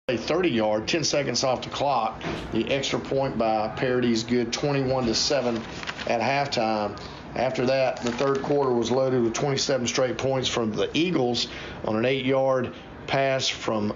a 30-yard, 10 seconds off the clock. The extra point by Parody is good, 21-7 at halftime. After that, the third quarter was loaded with 27 straight points from the Eagles on an 8-yard pass from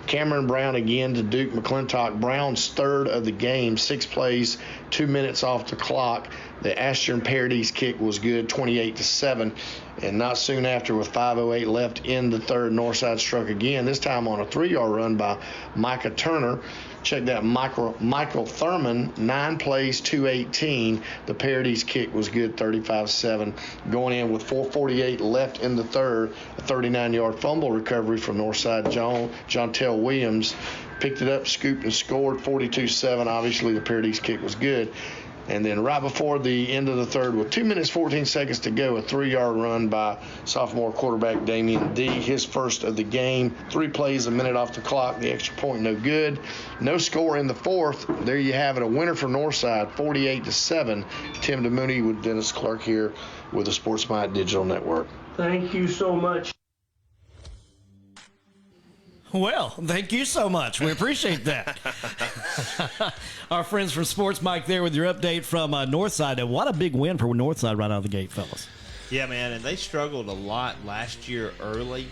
Cameron Brown again to Duke McClintock. Brown's third of the game, 6 plays, 2 minutes off the clock. The Ashton Parody's kick was good, 28-7. And not soon after, with 5:08 left in the third, Northside struck again, this time on a 3-yard run by Micah Turner. Check that, Michael Thurman, 9 plays, 218. The Parody's kick was good, 35-7. Going in with 4:48 left in the third, a 39-yard fumble recovery from Northside. Jontel Williams picked it up, scooped, and scored, 42-7. Obviously, the Parody's kick was good. And then right before the end of the third, with 2 minutes, 14 seconds to go, a 3-yard run by sophomore quarterback Damian D. His first of the game. 3 plays, a minute off the clock. The extra point, no good. No score in the fourth. There you have it, a winner for Northside, 48-7. Tim DeMooney with Dennis Clark here with the Sports Mind Digital Network. Thank you so much. Well, thank you so much. We appreciate that. Our friends from Sports Mike there with your update from Northside. And what a big win for Northside right out of the gate, fellas. Yeah, man, and they struggled a lot last year early.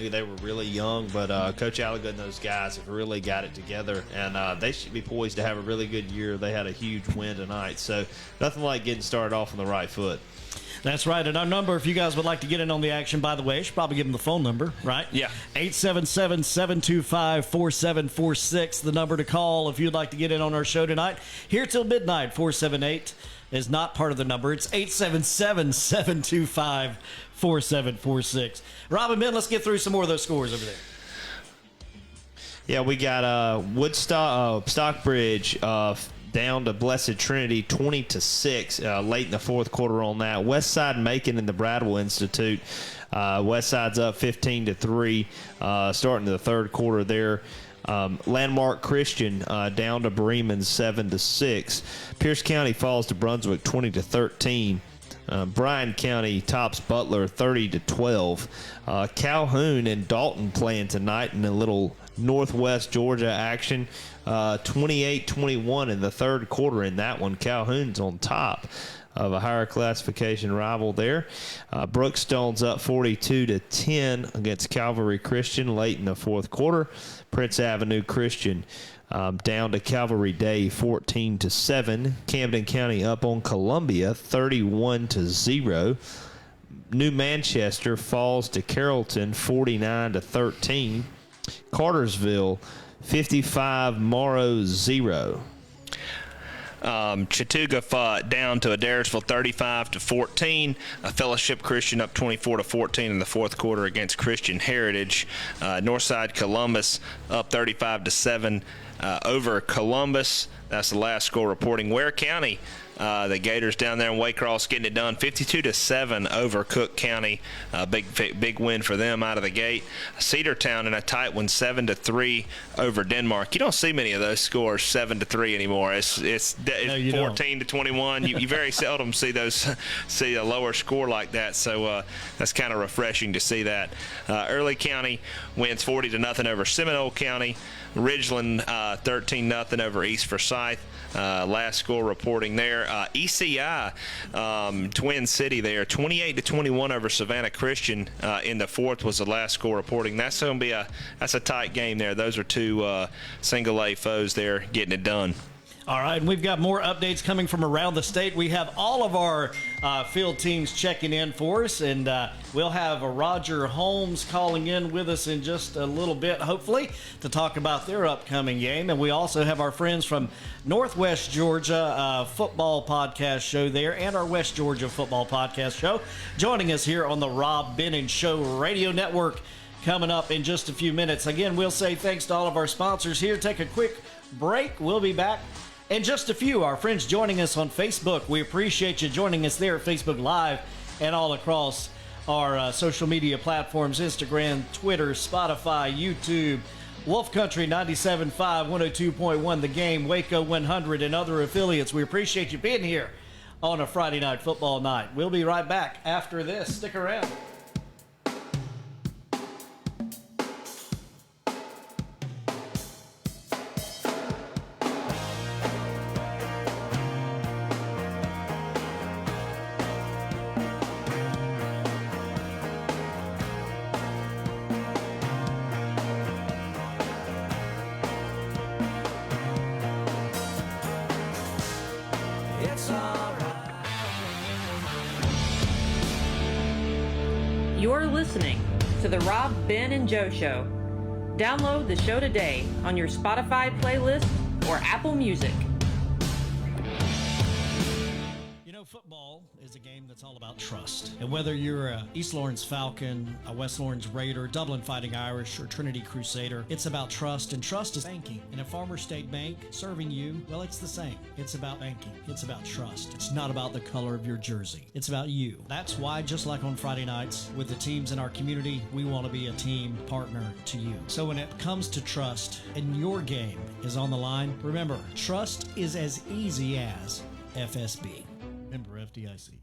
They were really young, but Coach Alligood and those guys have really got it together, and they should be poised to have a really good year. They had a huge win tonight, so nothing like getting started off on the right foot. That's right. And our number, if you guys would like to get in on the action, by the way, I should probably give them the phone number, right? Yeah. 877-725-4746, the number to call if you'd like to get in on our show tonight. Here till midnight, 478 is not part of the number. It's 877-725-4746. Rob and Ben, let's get through some more of those scores over there. Yeah, we got Stockbridge down to Blessed Trinity 20-6 late in the fourth quarter on that. Westside Macon and the Bradwell Institute. Westside's up 15-3 starting the third quarter there. Landmark Christian down to Bremen 7-6. Pierce County falls to Brunswick 20-13. Bryan County tops Butler 30-12. Calhoun and Dalton playing tonight in a little Northwest Georgia action. 28-21 in the third quarter in that one. Calhoun's on top of a higher classification rival there. Brookstone's up 42-10 against Calvary Christian late in the fourth quarter. Prince Avenue Christian down to Calvary Day 14-7. Camden County up on Columbia 31-0. New Manchester falls to Carrollton 49-13. Cartersville 55, Morrow 0. Chattooga down to Adairsville 35-14. Fellowship Christian up 24-14 in the fourth quarter against Christian Heritage. Northside Columbus up 35-7 over Columbus. That's the last score reporting. Ware County, the Gators down there in Waycross getting it done 52-7 over Cook County. Big win for them out of the gate. Cedartown in a tight one 7-3 over Denmark. You don't see many of those scores 7-3 anymore. It's No, 14-21. You very seldom see a lower score like that. So that's kind of refreshing to see that. Early County wins 40-0 over Seminole County. Ridgeland 13-0 over East Forsyth. Last score reporting there. ECI, Twin City there, 28-21 over Savannah Christian in the fourth was the last score reporting. That's going to be a tight game there. Those are two single A foes there getting it done. All right, and we've got more updates coming from around the state. We have all of our field teams checking in for us, and we'll have Roger Holmes calling in with us in just a little bit, hopefully, to talk about their upcoming game. And we also have our friends from Northwest Georgia football podcast show there and our West Georgia football podcast show joining us here on the Rob Benning Show Radio Network coming up in just a few minutes. Again, we'll say thanks to all of our sponsors here. Take a quick break. We'll be back in just a few. Our friends joining us on Facebook, we appreciate you joining us there at Facebook Live and all across our social media platforms, Instagram, Twitter, Spotify, YouTube, Wolf Country 97.5, 102.1 The Game, Waco 100, and other affiliates. We appreciate you being here on a Friday night football night. We'll be right back after this. Stick around. You're listening to the Rob, Ben, and Joe Show. Download the show today on your Spotify playlist or Apple Music. You know, football is a game that's all about trust. And whether you're a East Lawrence Falcon, a West Lawrence Raider, Dublin Fighting Irish, or Trinity Crusader, it's about trust, and trust is banking. And at Farmers State Bank, serving you, well, it's the same. It's about banking. It's about trust. It's not about the color of your jersey. It's about you. That's why, just like on Friday nights, with the teams in our community, we want to be a team partner to you. So when it comes to trust and your game is on the line, remember, trust is as easy as FSB. Member FDIC.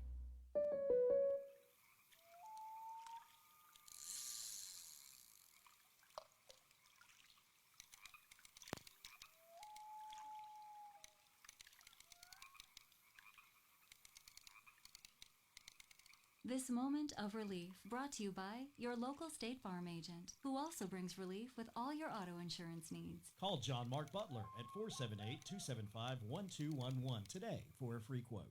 This moment of relief brought to you by your local State Farm agent, who also brings relief with all your auto insurance needs. Call John Mark Butler at 478-275-1211 today for a free quote.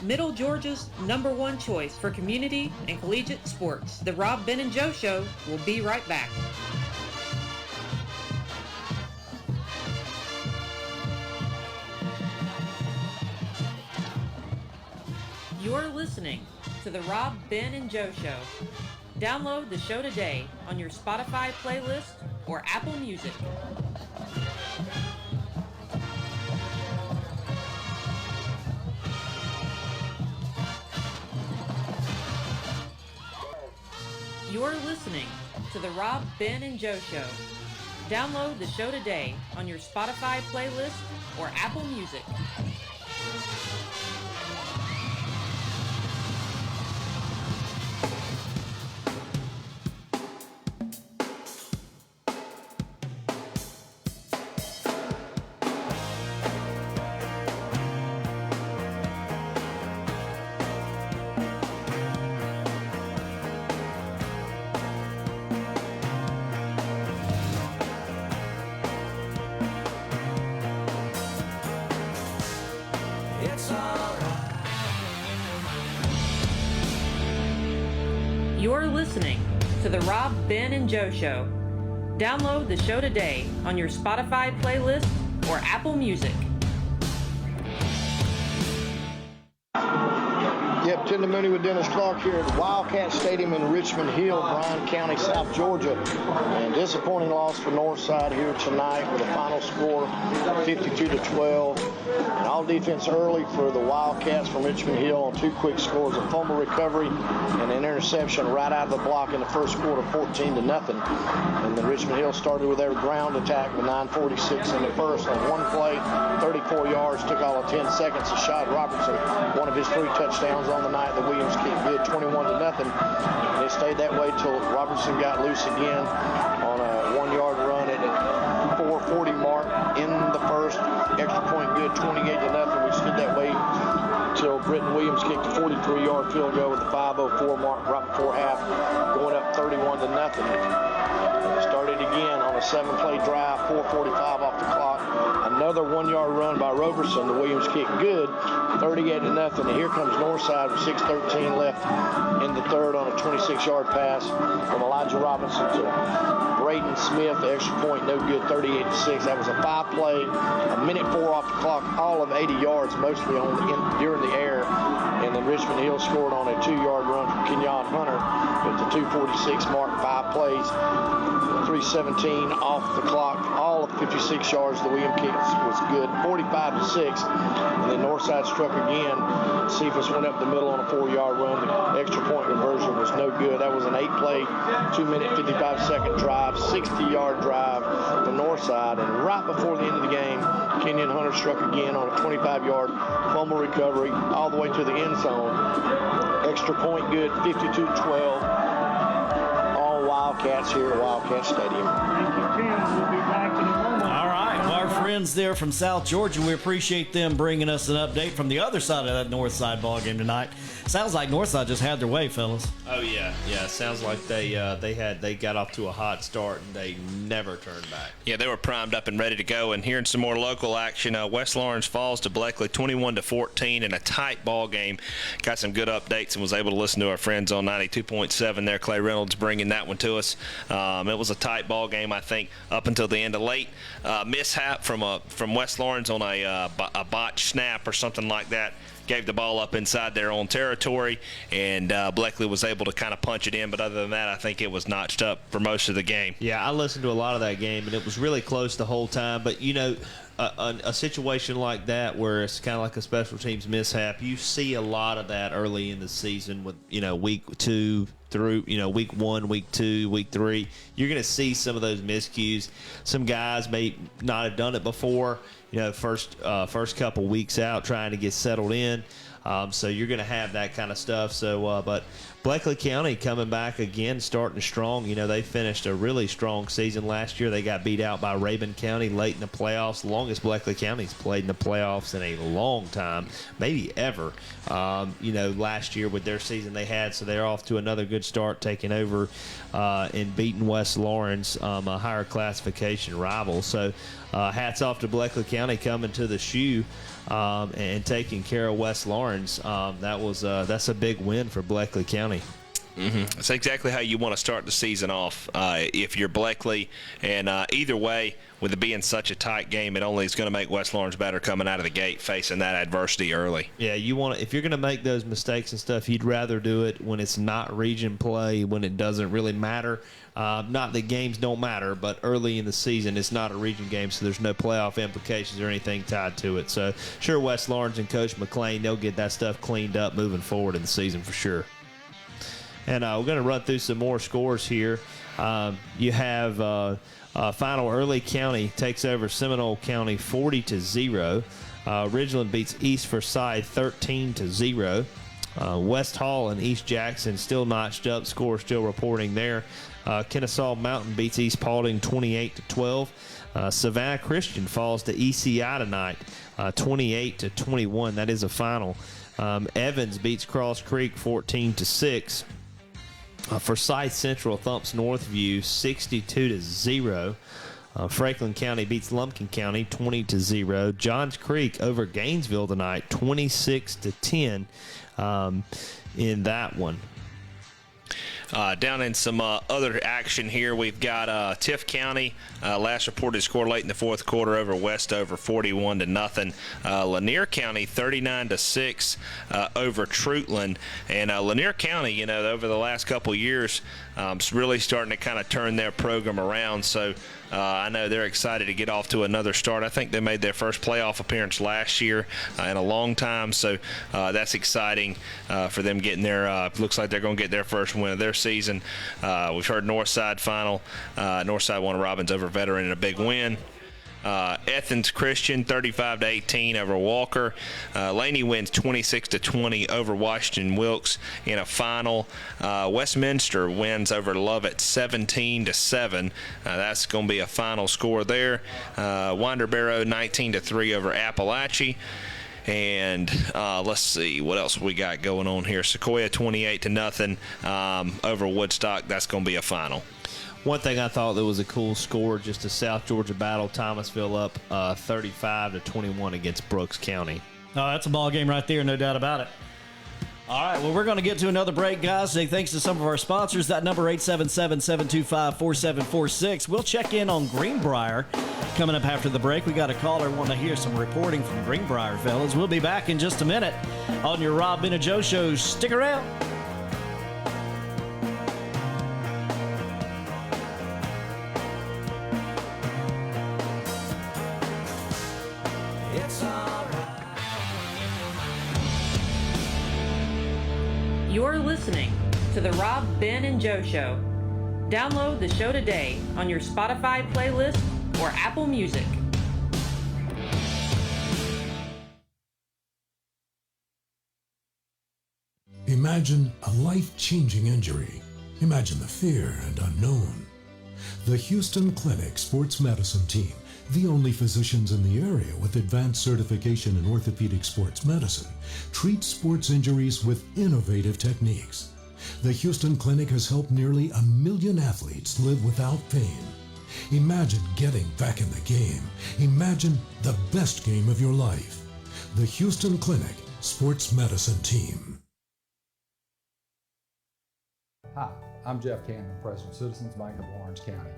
Middle Georgia's #1 choice for community and collegiate sports. The Rob, Ben, and Joe Show will be right back. You're listening to the Rob, Ben, and Joe Show. Download the show today on your Spotify playlist or Apple Music. You're listening to the Rob, Ben, and Joe Show. Download the show today on your Spotify playlist or Apple Music. You're listening to the Rob, Ben, and Joe Show. Download the show today on your Spotify playlist or Apple Music. Yep, Tim Mooney with Dennis Clark here at Wildcat Stadium in Richmond Hill, Bryan County, South Georgia. And disappointing loss for Northside here tonight with a final score 52-12. And all defense early for the Wildcats from Richmond Hill on two quick scores, a fumble recovery and an interception right out of the block in the first quarter, 14-0. And then Richmond Hill started with their ground attack with 9:46 in the first. On one play, 34 yards, took all of 10 seconds. Shad Robertson, one of his 3 touchdowns on the night. The Williams kick good, 21-0. And it stayed that way till Robertson got loose again on a 1-yard run at the 4:40 mark in the first. Extra point good, 28-0. We stood that way till Britton Williams kicked a 43-yard field goal with the 5:04 mark right before half, going up 31-0. Started again on a 7-play drive, 4:45 off the clock. Another 1-yard run by Roberson. The Williams kick good, 38-0. And here comes Northside with 6:13 left in the third on a 26-yard pass from Elijah Robinson to Braden Smith. The extra point, no good, 38-6. That was a 5-play, a minute 4 off the clock, all of 80 yards, mostly during the air. And then Richmond Hill scored on a 2-yard run from Kenyon Hunter at the 2:46 mark, 5 plays. 3:17 off the clock, all of 56 yards. The Williams kick was good, 45-6. And then Northside struck again. Cephas went up the middle on a 4-yard run. The extra point conversion was no good. That was an 8-play, 2-minute, 55-second drive, 60-yard drive for Northside. And right before the end of the game, Kenyon Hunter struck again on a 25-yard fumble recovery all the way to the end zone. Extra point good, 52-12. Wildcats here at Wildcat Stadium. Thank you, Tim. We'll be back in a moment. All right. Well, our friend friends there from South Georgia. We appreciate them bringing us an update from the other side of that Northside ball game tonight. Sounds like Northside just had their way, fellas. Oh yeah. Sounds like they got off to a hot start and they never turned back. Yeah, they were primed up and ready to go. And hearing some more local action, West Lawrence falls to Bleckley 21-14 in a tight ball game. Got some good updates and was able to listen to our friends on 92.7 there. Clay Reynolds bringing that one to us. It was a tight ball game, I think, up until the end. A late mishap from West Lawrence on a botched snap or something like that. Gave the ball up inside their own territory, and Bleckley was able to kind of punch it in. But other than that, I think it was notched up for most of the game. Yeah, I listened to a lot of that game, and it was really close the whole time. But, a situation like that where it's kind of like a special teams mishap, you see a lot of that early in the season with, week 2 through, week 1, week 2, week 3. You're going to see some of those miscues. Some guys may not have done it before, first couple weeks out trying to get settled in. So you're going to have that kind of stuff. So, but Bleckley County coming back again, starting strong. They finished a really strong season last year. They got beat out by Rabun County late in the playoffs. The longest Bleckley County's played in the playoffs in a long time, maybe ever. Last year with their season they had, so they're off to another good start, taking over and beating West Lawrence, a higher classification rival. So hats off to Bleckley County coming to the shoe and taking care of West Lawrence. That's a big win for Bleckley County. Mm-hmm. That's exactly how you want to start the season off. If you're Bleckley, and either way, with it being such a tight game, it only is going to make West Lawrence better coming out of the gate, facing that adversity early. Yeah, if you're going to make those mistakes and stuff, you'd rather do it when it's not region play, when it doesn't really matter. Not that games don't matter, but early in the season, it's not a region game, so there's no playoff implications or anything tied to it. So, sure, West Lawrence and Coach McLean, they'll get that stuff cleaned up moving forward in the season for sure. And we're going to run through some more scores here. You have final Early County takes over Seminole County 40-0. Ridgeland beats East Forsyth 13-0. West Hall and East Jackson still notched up. Score still reporting there. Kennesaw Mountain beats East Paulding 28-12. Savannah Christian falls to ECI tonight 28-21. That is a final. Evans beats Cross Creek 14-6. Forsyth Central thumps Northview 62-0. Franklin County beats Lumpkin County 20-0. Johns Creek over Gainesville tonight 26-10 in that one. Down in some other action here, we've got Tift County. Last reported score late in the fourth quarter over Westover 41-0. Lanier County 39-6 over Troutland. And Lanier County, over the last couple years, is really starting to kind of turn their program around. So I know they're excited to get off to another start. I think they made their first playoff appearance last year in a long time. So that's exciting for them getting their looks like they're going to get their first win of their season. We've heard Northside final. Northside won Robbins over Veteran in a big win. Athens Christian 35-18 over Walker. Laney wins 26-20 over Washington Wilkes in a final. Westminster wins over Lovett 17-7. That's going to be a final score there. Winder Barrow 19-3 over Appalachia. And let's see what else we got going on here. Sequoia 28-0 over Woodstock. That's going to be a final. One thing I thought that was a cool score, just a South Georgia battle. Thomasville up 35-21 against Brooks County. Oh, that's a ball game right there, no doubt about it. All right, well, we're going to get to another break, guys. Say thanks to some of our sponsors. That number 877-725-4746. We'll check in on Greenbrier coming up after the break. We got a caller wanting to hear some reporting from Greenbrier, fellas. We'll be back in just a minute on your Rob Ben and Joe show. Stick around. You're listening to the Rob, Ben, and Joe Show. Download the show today on your Spotify playlist or Apple Music. Imagine a life-changing injury. Imagine the fear and unknown. The Houston Clinic Sports Medicine Team the only physicians in the area with advanced certification in orthopedic sports medicine, treat sports injuries with innovative techniques. The Houston Clinic has helped nearly 1 million athletes live without pain. Imagine getting back in the game. Imagine the best game of your life. The Houston Clinic Sports Medicine Team. Hi, I'm Jeff Cannon, President of Citizens Bank of Lawrence County.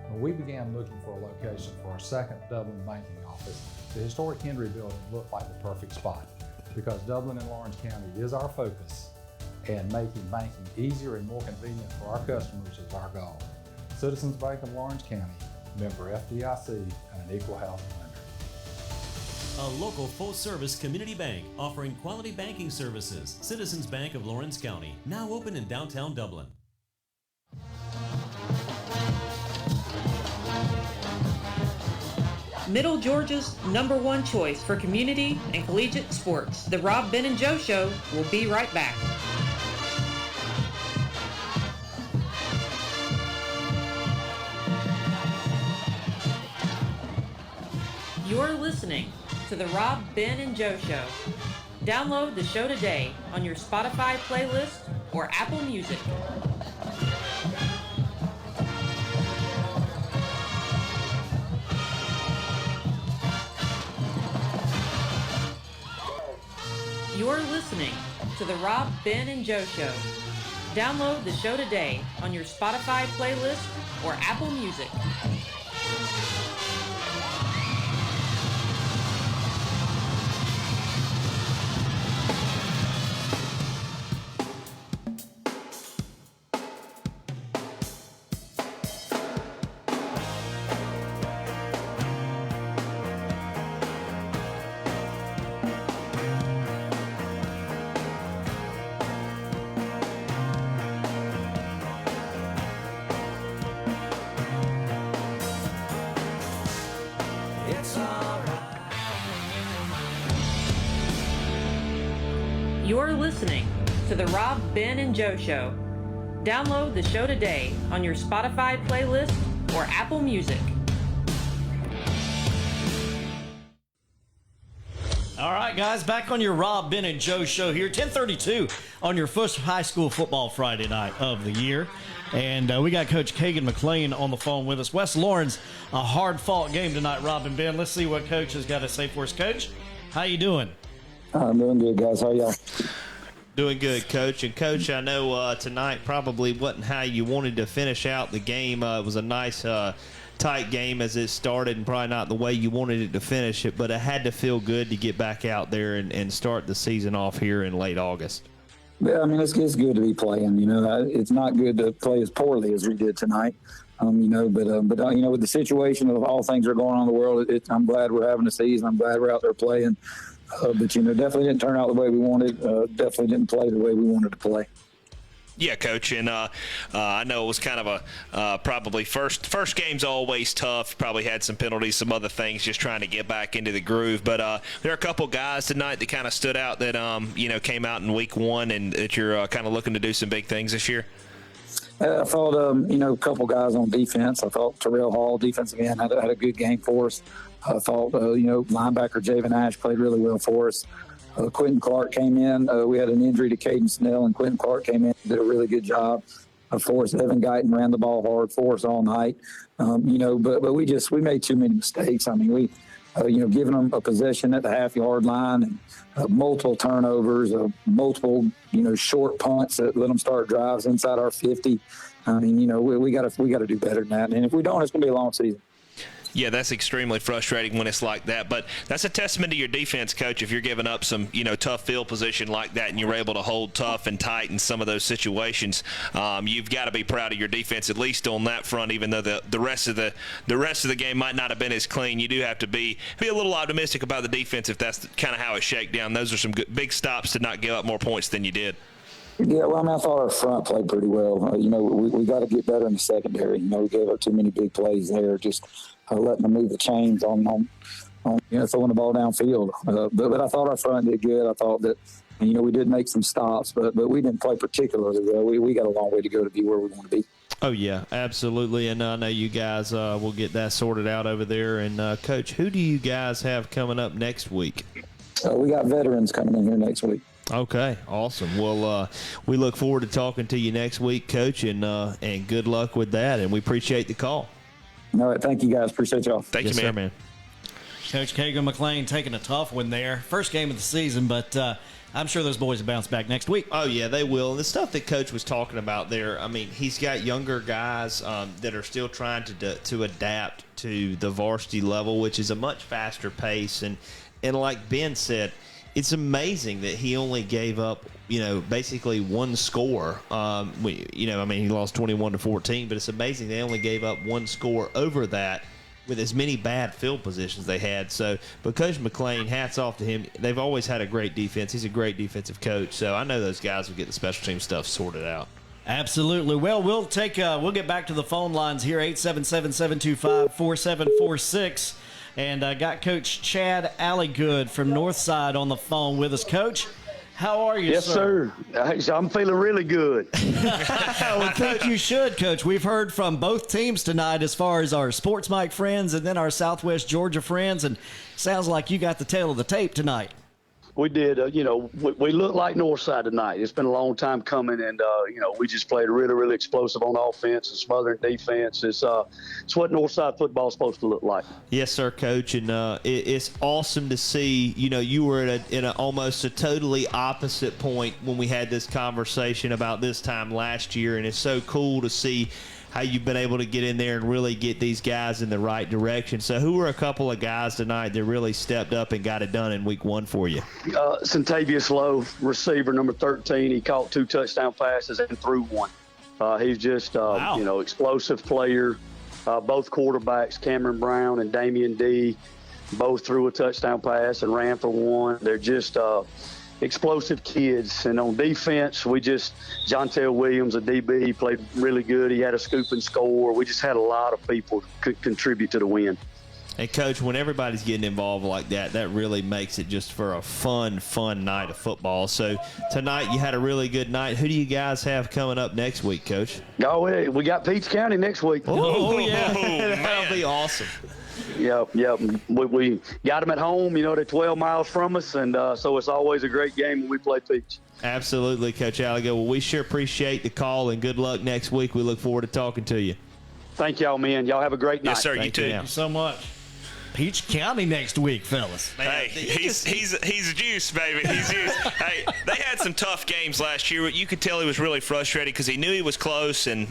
When we began looking for a location for our second Dublin banking office, the historic Henry Building looked like the perfect spot because Dublin and Lawrence County is our focus, and making banking easier and more convenient for our customers is our goal. Citizens Bank of Lawrence County, member FDIC, and an equal housing lender. A local full-service community bank offering quality banking services. Citizens Bank of Lawrence County, now open in downtown Dublin. Middle Georgia's #1 choice for community and collegiate sports. The Rob, Ben, and Joe Show will be right back. You're listening to the Rob, Ben, and Joe Show. Download the show today on your Spotify playlist or Apple Music. You're listening to the Rob, Ben, and Joe Show. Download the show today on your Spotify playlist or Apple Music. You're listening to the Rob, Ben, and Joe Show. Download the show today on your Spotify playlist or Apple Music. All right, guys, back on your Rob, Ben, and Joe Show here, 10:32 on your first high school football Friday night of the year. And we got Coach Kagan McLean on the phone with us. West Lawrence, a hard-fought game tonight, Rob and Ben. Let's see what Coach has got to say for us. Coach, how you doing? I'm doing good, guys. How y'all? Doing good, Coach. And, Coach, I know tonight probably wasn't how you wanted to finish out the game. It was a nice, tight game as it started and probably not the way you wanted it to finish it, but it had to feel good to get back out there and start the season off here in late August. Yeah, I mean, it's good to be playing. You know, it's not good to play as poorly as we did tonight. You know, but you know, with the situation of all things that are going on in the world, I'm glad we're having a season. I'm glad we're out there playing. But, you know, definitely didn't turn out the way we wanted. Definitely didn't play the way we wanted to play. Yeah, Coach, and I know it was kind of a probably first game's always tough. Probably had some penalties, some other things, just trying to get back into the groove. But there are a couple guys tonight that kind of stood out that you know, came out in week one and that you're kind of looking to do some big things this year. I thought you know, a couple guys on defense. I thought Terrell Hall, defensive end, had a good game for us. I thought you know, linebacker Javen Ash played really well for us. Quentin Clark came in. We had an injury to Caden Snell, and Quentin Clark came in and did a really good job for us. Evan Guyton ran the ball hard for us all night. You know, but we made too many mistakes. I mean, we you know, giving them a possession at the half-yard line and multiple turnovers, multiple, you know, short punts that let them start drives inside our 50. I mean, you know, we got to do better than that. And if we don't, it's going to be a long season. Yeah, that's extremely frustrating when it's like that. But that's a testament to your defense, Coach, if you're giving up some, you know, tough field position like that and you're able to hold tough and tight in some of those situations. You've got to be proud of your defense, at least on that front, even though the rest of the game might not have been as clean. You do have to be a little optimistic about the defense if that's kind of how it shaked down. Those are some good, big stops to not give up more points than you did. Yeah, well, I mean, I thought our front played pretty well. You know, we got to get better in the secondary. You know, we gave up too many big plays there, just letting them move the chains on you know, throwing the ball downfield. But I thought our front did good. I thought that, you know, we did make some stops, but we didn't play particularly well. We got a long way to go to be where we want to be. Oh, yeah, absolutely. And I know you guys will get that sorted out over there. And, Coach, who do you guys have coming up next week? We got veterans coming in here next week. Okay, awesome. Well, we look forward to talking to you next week, Coach, and good luck with that. And we appreciate the call. All right, thank you, guys. Appreciate y'all. Thank you, man. Sir, man. Coach Kagan McLean taking a tough one there. First game of the season, but I'm sure those boys will bounce back next week. Oh, yeah, they will. And the stuff that Coach was talking about there, I mean, he's got younger guys that are still trying to adapt to the varsity level, which is a much faster pace. And like Ben said, it's amazing that he only gave up, basically one score. He lost 21-14, but it's amazing they only gave up one score over that with as many bad field positions they had. So, but Coach McLean, hats off to him. They've always had a great defense. He's a great defensive coach. So I know those guys will get the special team stuff sorted out. Absolutely. Well, we'll get back to the phone lines here, 877-725-4746. And got Coach Chad Alligood from Northside on the phone with us. Coach, how are you, yes, sir? I'm feeling really good. Well, think you should, Coach. We've heard from both teams tonight as far as our Sports Mike friends and then our Southwest Georgia friends, and sounds like you got the tail of the tape tonight. We did. We look like Northside tonight. It's been a long time coming, and we just played really, really explosive on offense and smothering defense. It's what Northside football is supposed to look like. Yes, sir, Coach, and it's awesome to see. You were in almost a totally opposite point when we had this conversation about this time last year, and it's so cool to see how you've been able to get in there and really get these guys in the right direction. So who were a couple of guys tonight that really stepped up and got it done in week one for you? Centavious Lowe, receiver number 13. He caught 2 touchdown passes and threw one. He's just, explosive player. Both quarterbacks, Cameron Brown and Damian D, both threw a touchdown pass and ran for one. They're just explosive kids. And on defense, Jontel Williams, a DB, he played really good. He had a scoop and score. We just had a lot of people contribute to the win. And, Coach, when everybody's getting involved like that, that really makes it just for a fun night of football. So tonight you had a really good night. Who do you guys have coming up next week, Coach? Oh, we got Peach County next week. Oh yeah. That'll be awesome. Yep. We got them at home. They're 12 miles from us, and so it's always a great game when we play Peach. Absolutely, Coach Alligood. Well, we sure appreciate the call, and good luck next week. We look forward to talking to you. Thank y'all, man. Y'all have a great night. Yes, sir. You too. Thank you so much. Peach County next week, fellas. Hey, he's juice, baby. He's juice. Hey, they had some tough games last year. You could tell he was really frustrated because he knew he was close, and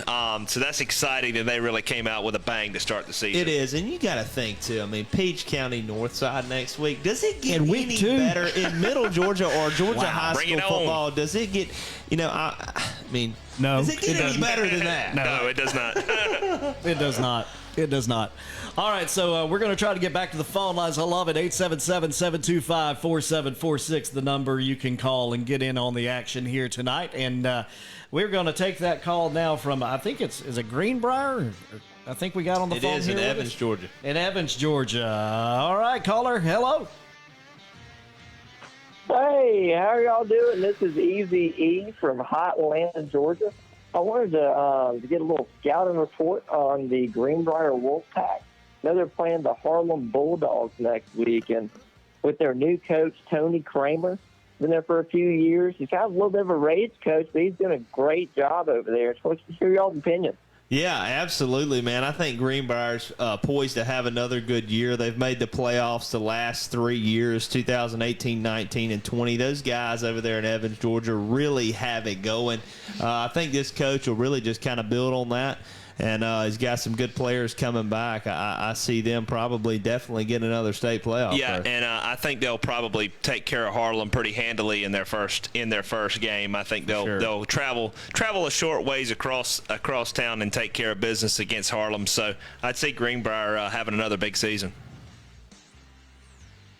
so that's exciting that they really came out with a bang to start the season. It is, and you got to think too. I mean, Peach County Northside next week. Does it get any better in Middle Georgia or Georgia high school football? Does it get? No. Does it get any better than that? No, it does not. It does not. It does not. All right, so we're going to try to get back to the phone lines. I love it. 877-725-4746, the number you can call and get in on the action here tonight. And we're going to take that call now from, I think is it Greenbrier? I think we got on the phone. It is in Evans, Georgia. In Evans, Georgia. All right, caller, hello. Hey, how are y'all doing? This is Easy E from Hot Atlanta, Georgia. I wanted to get a little scouting report on the Greenbrier Wolfpack. I know they're playing the Harlem Bulldogs next week, and with their new coach, Tony Kramer, been there for a few years. He's kind of a little bit of a rage coach, but he's doing a great job over there. So let's hear y'all's opinion. Yeah, absolutely, man. I think Greenbrier's poised to have another good year. They've made the playoffs the last 3 years, 2018, 19, and 20. Those guys over there in Evans, Georgia, really have it going. I think this coach will really just kind of build on that, and he's got some good players coming back. I see them definitely getting another state playoff. Yeah, and I think they'll probably take care of Harlem pretty handily in their first game. I think they'll travel a short ways across town and take care of business against Harlem. So I'd see Greenbrier having another big season.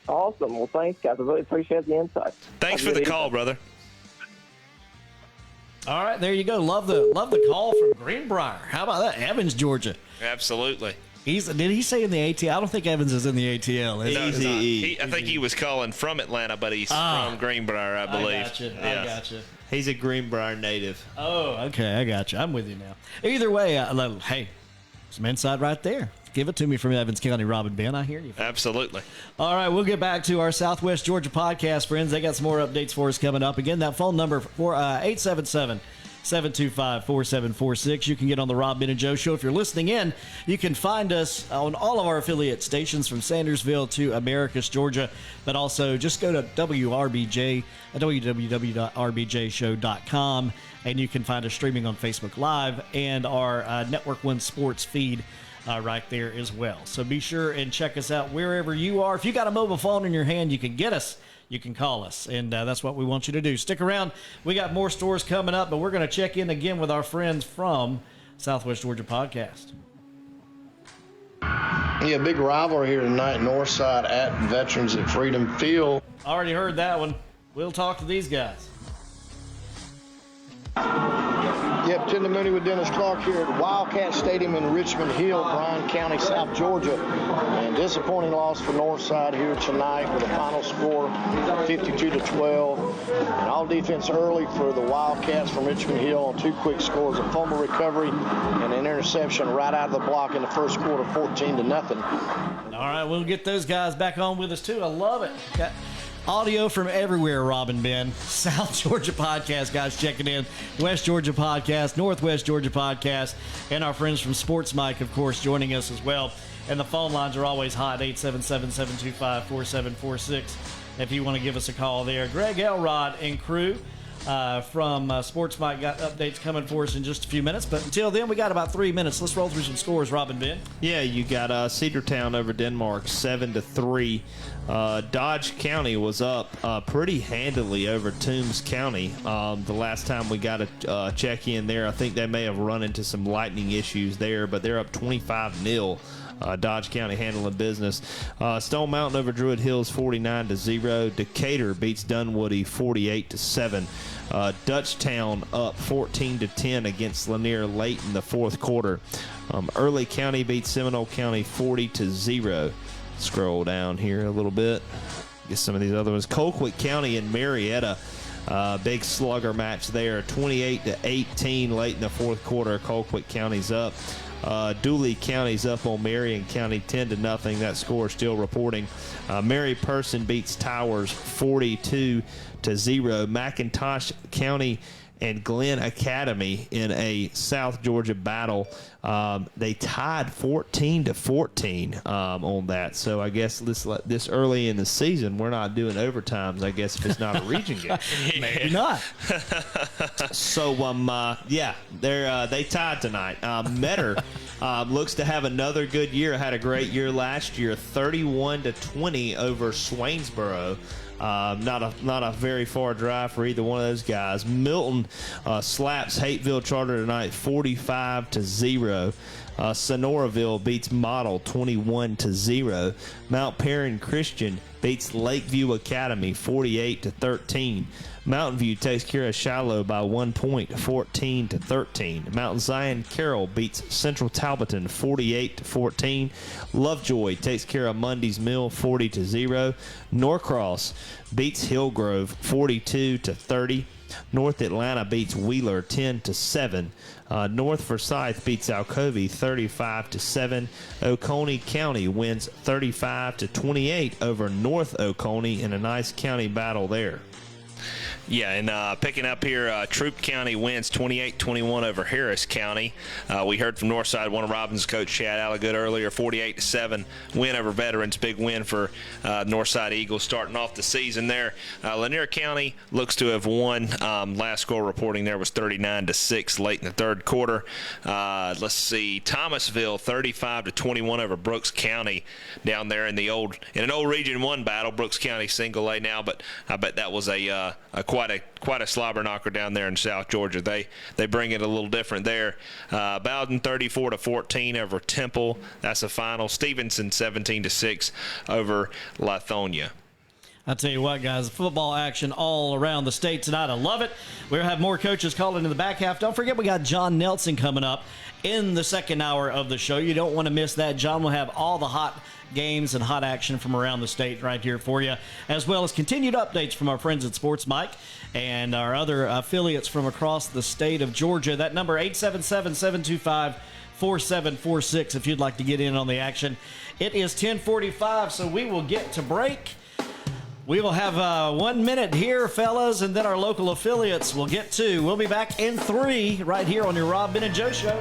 Awesome. Well, thanks, guys. I really appreciate the insight. Thanks for the call, brother. All right, there you go. Love the call from Greenbrier. How about that? Evans, Georgia. Absolutely. Did he say in the ATL? I don't think Evans is in the ATL. I think he was calling from Atlanta, but he's from Greenbrier, I believe. I gotcha. He's a Greenbrier native. Oh, okay. I got you. I'm with you now. Either way, hey, some insight right there. Give it to me from Evans County, Robin Ben. I hear you. Absolutely. All right, we'll get back to our Southwest Georgia podcast, friends. They got some more updates for us coming up. Again, that phone number for 877-725-4746. You can get on the Rob Ben and Joe Show. If you're listening in, you can find us on all of our affiliate stations from Sandersville to Americus, Georgia. But also just go to WRBJ, www.rbjshow.com, and you can find us streaming on Facebook Live and our Network One Sports feed right there as well. So be sure and check us out wherever you are. If you got a mobile phone in your hand, you can get us. You can call us, and that's what we want you to do. Stick around. We got more stories coming up, but we're going to check in again with our friends from Southwest Georgia Podcast. Yeah, big rivalry here tonight, Northside at Veterans at Freedom Field. Already heard that one. We'll talk to these guys. Yep, Tim Mooney with Dennis Clark here at Wildcat Stadium in Richmond Hill, Bryan County, South Georgia. And disappointing loss for Northside here tonight with a final score 52-12. And all defense early for the Wildcats from Richmond Hill on 2 quick scores, a fumble recovery and an interception right out of the block in the first quarter, 14-0. All right, we'll get those guys back on with us too. I love it. Got audio from everywhere, Robin Ben. South Georgia Podcast, guys, checking in. West Georgia Podcast, Northwest Georgia Podcast, and our friends from Sports Mike, of course, joining us as well. And the phone lines are always hot, 877-725-4746. If you want to give us a call there. Greg Elrod and crew from Sports Mike got updates coming for us in just a few minutes. But until then, we got about 3 minutes. Let's roll through some scores, Robin Ben. Yeah, you got Cedartown over Denmark 7-3. Dodge County was up pretty handily over Toombs County. The last time we got a check in there, I think they may have run into some lightning issues there, but they're up 25-0. Dodge County handling business. Stone Mountain over Druid Hills 49-0. Decatur beats Dunwoody 48-7. Dutchtown up 14-10 against Lanier late in the fourth quarter. Early County beats Seminole County 40-0. Scroll down here a little bit. Get some of these other ones. Colquitt County and Marietta. Big slugger match there. 28-18 late in the fourth quarter. Colquitt County's up. Dooley County's up on Marion County 10-0. That score is still reporting. Mary Person beats Towers 42-0. McIntosh County and Glenn Academy in a South Georgia battle. They tied 14-14 on that. So I guess this early in the season, we're not doing overtimes, I guess, if it's not a region game. Maybe not. So, yeah, they tied tonight. Metter looks to have another good year. Had a great year last year, 31-20 over Swainsboro. Not a very far drive for either one of those guys. Milton slaps Hateville Charter tonight 45-0. Sonoraville beats Model 21-0. Mount Perrin Christian beats Lakeview Academy 48-13. Mountain View takes care of Shiloh by 1 point, 14-13. Mount Zion Carroll beats Central Talbotton 48-14. Lovejoy takes care of Mundy's Mill 40-0. Norcross beats Hillgrove 42-30. North Atlanta beats Wheeler 10-7. North Forsyth beats Alcovey 35-7. Oconee County wins 35-28 over North Oconee in a nice county battle there. Yeah, and picking up here, Troup County wins 28-21 over Harris County. We heard from Northside, one of Robin's coach, Chad Allagood, earlier, 48-7 win over Veterans. Big win for Northside Eagles starting off the season there. Lanier County looks to have won. Last score reporting there was 39-6 late in the third quarter. Let's see, Thomasville 35-21 over Brooks County down there in an old Region 1 battle. Brooks County single A now, but I bet that was quite a slobber knocker down there in South Georgia. They bring it a little different there. Bowden 34-14 over Temple. That's the final. Stevenson 17-6 over Lithonia. I tell you what, guys, football action all around the state tonight. I love it. We'll have more coaches calling in the back half. Don't forget, we got John Nelson coming up in the second hour of the show. You don't want to miss that. John will have all the hot games and hot action from around the state right here for you, as well as continued updates from our friends at Sports Mike and our other affiliates from across the state of Georgia. That number, 877-725-4746, if you'd like to get in on the action. It is 10:45, so we will get to break. We will have 1 minute here, fellas, and then our local affiliates will get to. We'll be back in 3 right here on your Rob, Ben, and Joe Show.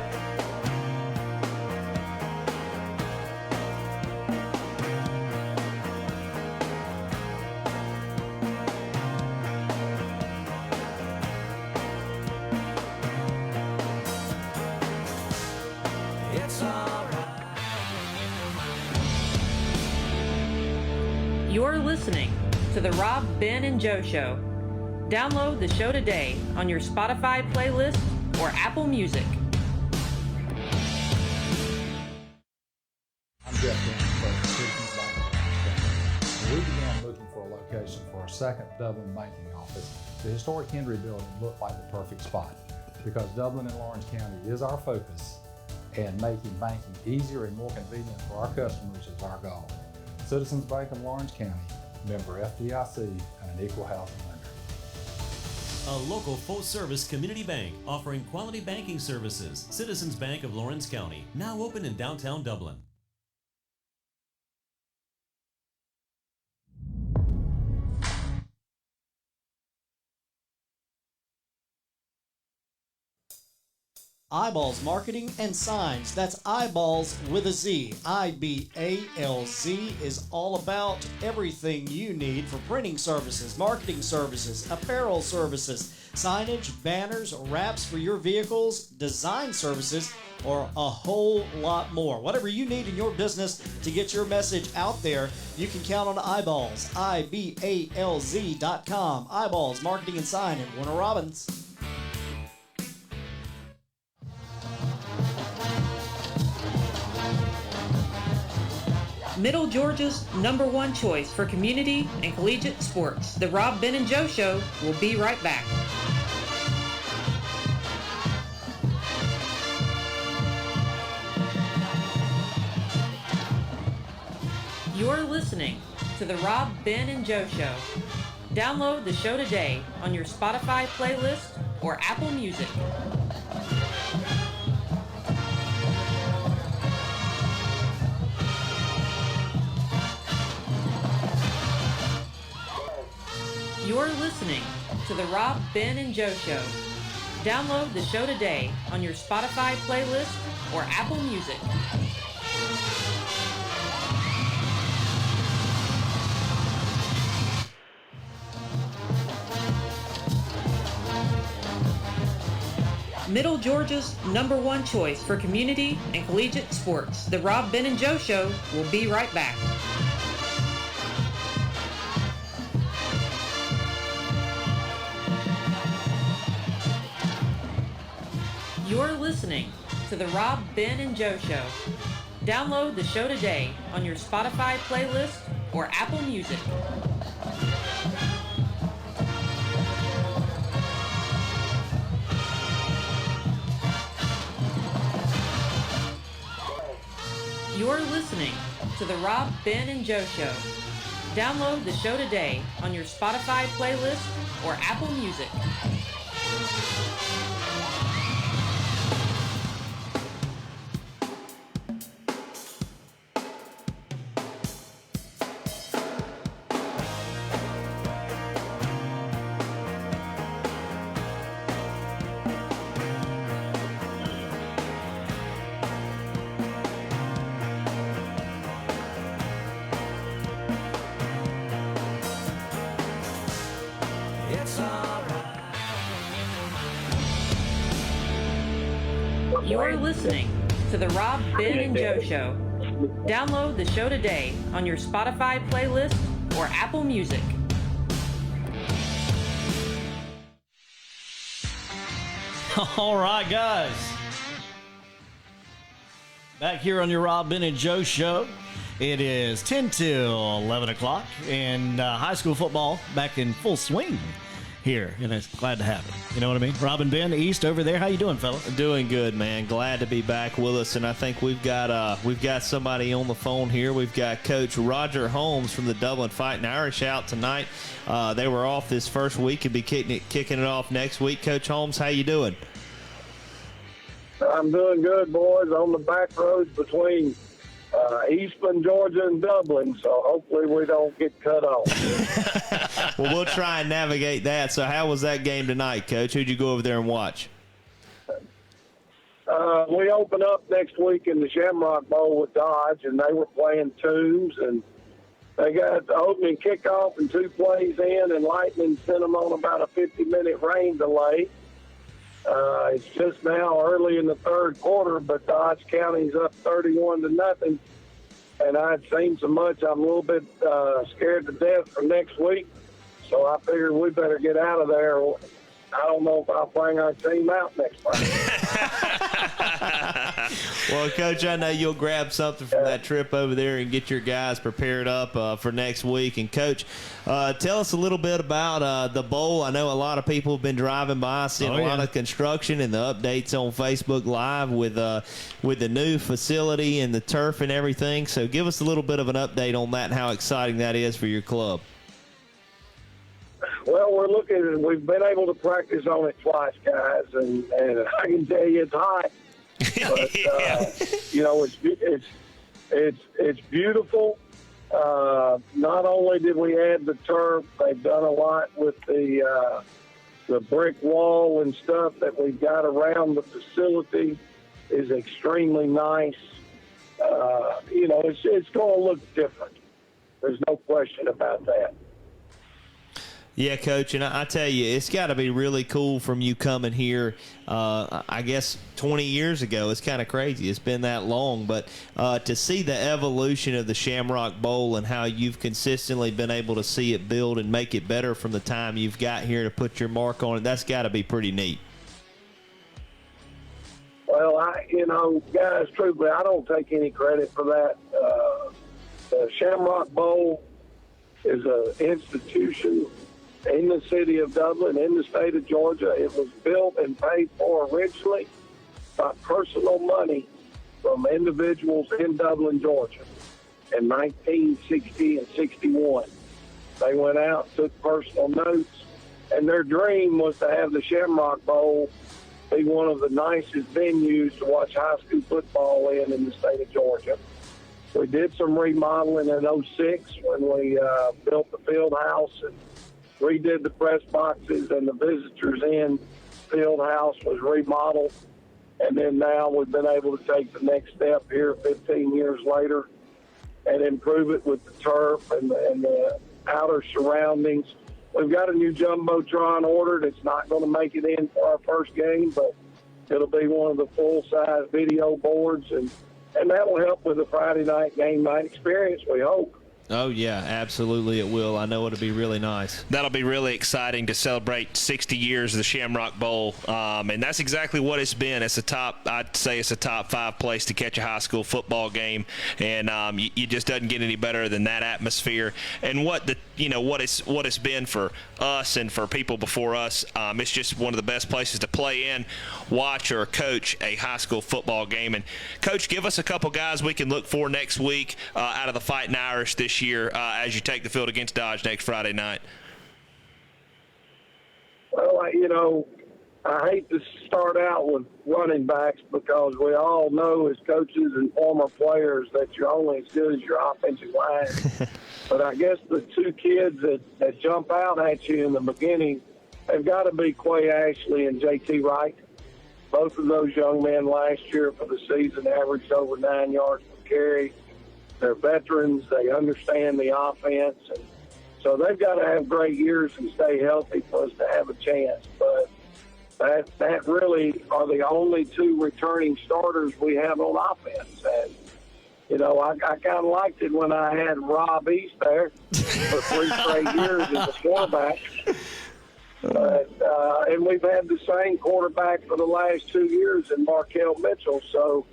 You're listening to the Rob, Ben, and Joe Show. Download the show today on your Spotify playlist or Apple Music. I'm Jeff Cannon, Citizens Bank of Lawrence County. When we began looking for a location for our second Dublin banking office, the historic Henry building looked like the perfect spot. Because Dublin and Lawrence County is our focus, and making banking easier and more convenient for our customers is our goal. Citizens Bank of Lawrence County, member FDIC, and an equal housing lender. A local full-service community bank offering quality banking services. Citizens Bank of Lawrence County, now open in downtown Dublin. Eyeballs Marketing and Signs. That's Eyeballs with a Z. I-B-A-L-Z is all about everything you need for printing services, marketing services, apparel services, signage, banners, wraps for your vehicles, design services, or a whole lot more. Whatever you need in your business to get your message out there, you can count on Eyeballs. IBALZ.com. Eyeballs Marketing and Sign in Warner Robins. Middle Georgia's #1 choice for community and collegiate sports. The Rob, Ben, and Joe Show will be right back. You're listening to the Rob, Ben, and Joe Show. Download the show today on your Spotify playlist or Apple Music. You're listening to the Rob, Ben, and Joe Show. Download the show today on your Spotify playlist or Apple Music. Middle Georgia's #1 choice for community and collegiate sports. The Rob, Ben, and Joe Show will be right back. You're listening to the Rob, Ben, and Joe Show. Download the show today on your Spotify playlist or Apple Music. You're listening to the Rob, Ben, and Joe Show. Download the show today on your Spotify playlist or Apple Music. You're listening to the Rob, Ben, and Joe Show. Download the show today on your Spotify playlist or Apple Music. All right, guys. Back here on your Rob, Ben, and Joe Show. It is 10 till 11 o'clock, and high school football back in full swing here, and it's glad to have it. You know what I mean? Rob and Ben East over there. How you doing, fellas? Doing good, man. Glad to be back with us, and I think we've got somebody on the phone here. We've got Coach Roger Holmes from the Dublin Fighting Irish out tonight. They were off this first week and be kicking it off next week. Coach Holmes, how you doing? I'm doing good, boys. On the back roads between Eastman, Georgia, and Dublin, so hopefully we don't get cut off. Well, we'll try and navigate that. So how was that game tonight, Coach? Who'd you go over there and watch? We open up next week in the Shamrock Bowl with Dodge, and they were playing Toombs, and they got the opening kickoff and 2 plays in, and Lightning sent them on about a 50-minute rain delay. It's just now early in the third quarter, but Dodge County's up 31-0. And I'd seen so much, I'm a little bit scared to death for next week. So I figured we better get out of there. I don't know if I'll bring our team out next Friday. Well, Coach, I know you'll grab something from that trip over there and get your guys prepared up for next week. And, Coach, tell us a little bit about the bowl. I know a lot of people have been driving by, seeing a lot of construction and the updates on Facebook Live with the new facility and the turf and everything. So give us a little bit of an update on that and how exciting that is for your club. Well, we've been able to practice on it twice, guys, and I can tell you it's hot. But, you know, it's beautiful. Not only did we add the turf, they've done a lot with the brick wall and stuff that we've got around the facility is extremely nice. You know, it's going to look different. There's no question about that. Yeah, Coach, and I tell you, it's got to be really cool from you coming here, I guess 20 years ago. It's kind of crazy. It's been that long. But to see the evolution of the Shamrock Bowl and how you've consistently been able to see it build and make it better from the time you've got here to put your mark on it, that's got to be pretty neat. Well, guys, truthfully, I don't take any credit for that. The Shamrock Bowl is an institution in the city of Dublin, in the state of Georgia. It was built and paid for originally by personal money from individuals in Dublin, Georgia in 1960 and 61. They went out, took personal notes, and their dream was to have the Shamrock Bowl be one of the nicest venues to watch high school football in the state of Georgia. We did some remodeling in 06 when we built the field house and redid the press boxes, and the visitors in field house was remodeled. And then now we've been able to take the next step here 15 years later and improve it with the turf and the outer surroundings. We've got a new Jumbotron ordered. It's not going to make it in for our first game, but it'll be one of the full-size video boards, and that will help with the Friday night game night experience, we hope. Oh, yeah, absolutely it will. I know it'll be really nice. That'll be really exciting to celebrate 60 years of the Shamrock Bowl. And that's exactly what it's been. I'd say it's a top 5 place to catch a high school football game. And you just doesn't get any better than that atmosphere. And what it's been for us and for people before us, it's just one of the best places to play in, watch, or coach a high school football game. And, Coach, give us a couple guys we can look for next week out of the Fighting Irish this year as you take the field against Dodge next Friday night. Well, I hate to start out with running backs because we all know as coaches and former players that you're only as good as your offensive line. But I guess the 2 kids that jump out at you in the beginning, they've got to be Quay Ashley and J.T. Wright. Both of those young men last year for the season averaged over 9 yards per carry. They're veterans. They understand the offense. And so they've got to have great years and stay healthy for us to have a chance. But that really are the only 2 returning starters we have on offense. And, I kind of liked it when I had Rob East there for 3 straight years as a quarterback. And we've had the same quarterback for the last 2 years in Markel Mitchell. So,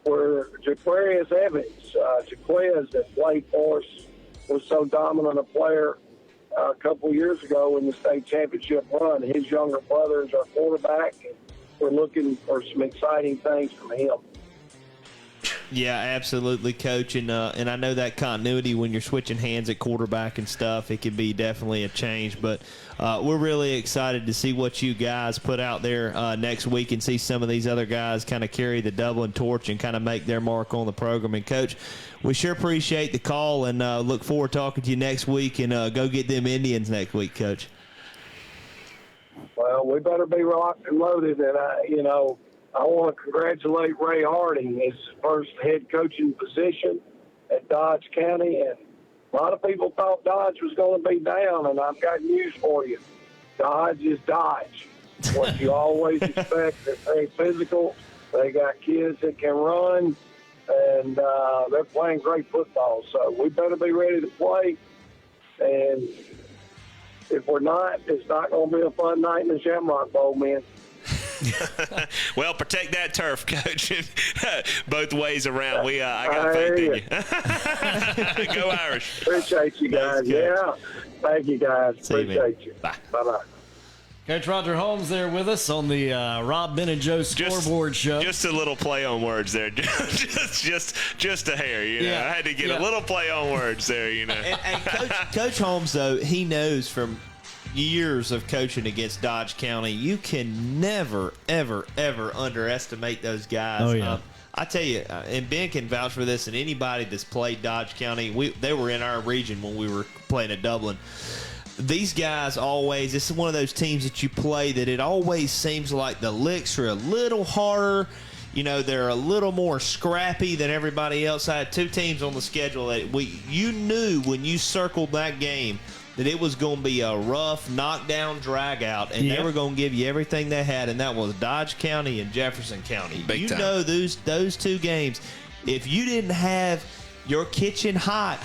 where Jaquarius Evans, Jaquez that played for us, was so dominant a player a couple years ago in the state championship run. His younger brother is our quarterback, and we're looking for some exciting things from him. Yeah, absolutely, Coach. And I know that continuity when you're switching hands at quarterback and stuff, it can be definitely a change. But we're really excited to see what you guys put out there next week and see some of these other guys kind of carry the Dublin torch and kind of make their mark on the program. And, Coach, we sure appreciate the call and look forward to talking to you next week. And go get them Indians next week, Coach. Well, we better be locked and loaded. And, I want to congratulate Ray Harding, his first head coaching position at Dodge County. And a lot of people thought Dodge was going to be down, and I've got news for you. Dodge is Dodge. What you always expect. They're very physical. They got kids that can run, and they're playing great football. So we better be ready to play. And if we're not, it's not going to be a fun night in the Shamrock Bowl, man. Well, protect that turf, Coach. Both ways around. I got faith in you. Go Irish. Appreciate you guys. Yeah. Thank you, guys. Appreciate you. Bye. Bye-bye. Coach Roger Holmes there with us on the Rob, Ben, and Joe scoreboard show. Just a little play on words there. just a hair, Yeah. I had to get a little play on words there, And Coach Holmes, though, he knows from years of coaching against Dodge County, you can never, ever, ever underestimate those guys. Oh, yeah. I tell you, and Ben can vouch for this, and anybody that's played Dodge County, they were in our region when we were playing at Dublin. These guys always, it's one of those teams that you play that it always seems like the licks are a little harder. They're a little more scrappy than everybody else. I had two teams on the schedule that you knew when you circled that game that it was going to be a rough knockdown drag out, and they were going to give you everything they had, and that was Dodge County and Jefferson County. Big time. Those two games, if you didn't have your kitchen hot,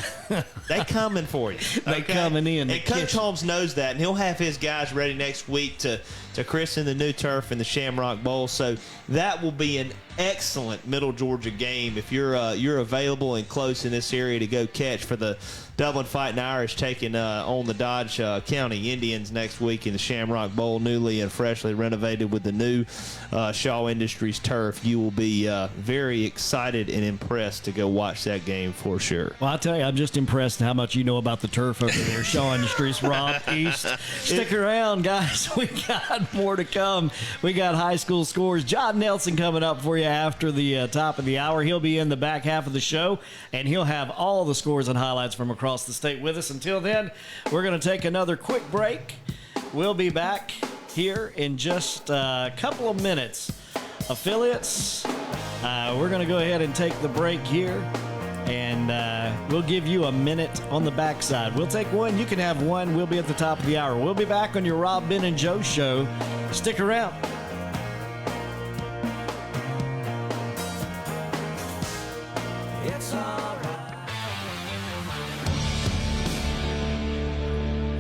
they coming for you. They coming in. And Coach Holmes knows that, and he'll have his guys ready next week to christen the new turf in the Shamrock Bowl. So that will be an excellent Middle Georgia game if you're available and close in this area to go catch for the Dublin Fighting Irish taking on the Dodge County Indians next week in the Shamrock Bowl, newly and freshly renovated with the new Shaw Industries turf. You will be very excited and impressed to go watch that game for sure. Well, I tell you, I'm just impressed how much you know about the turf over there, Shaw Industries, Rob East. Stick around, guys. We got more to come. We got high school scores. John Nelson coming up for you after the top of the hour. He'll be in the back half of the show, and he'll have all the scores and highlights from across the state with us. Until then, we're going to take another quick break. We'll be back here in just a couple of minutes. Affiliates, we're going to go ahead and take the break here, and we'll give you a minute on the backside. We'll take one. You can have one. We'll be at the top of the hour. We'll be back on your Rob, Ben, and Joe show. Stick around.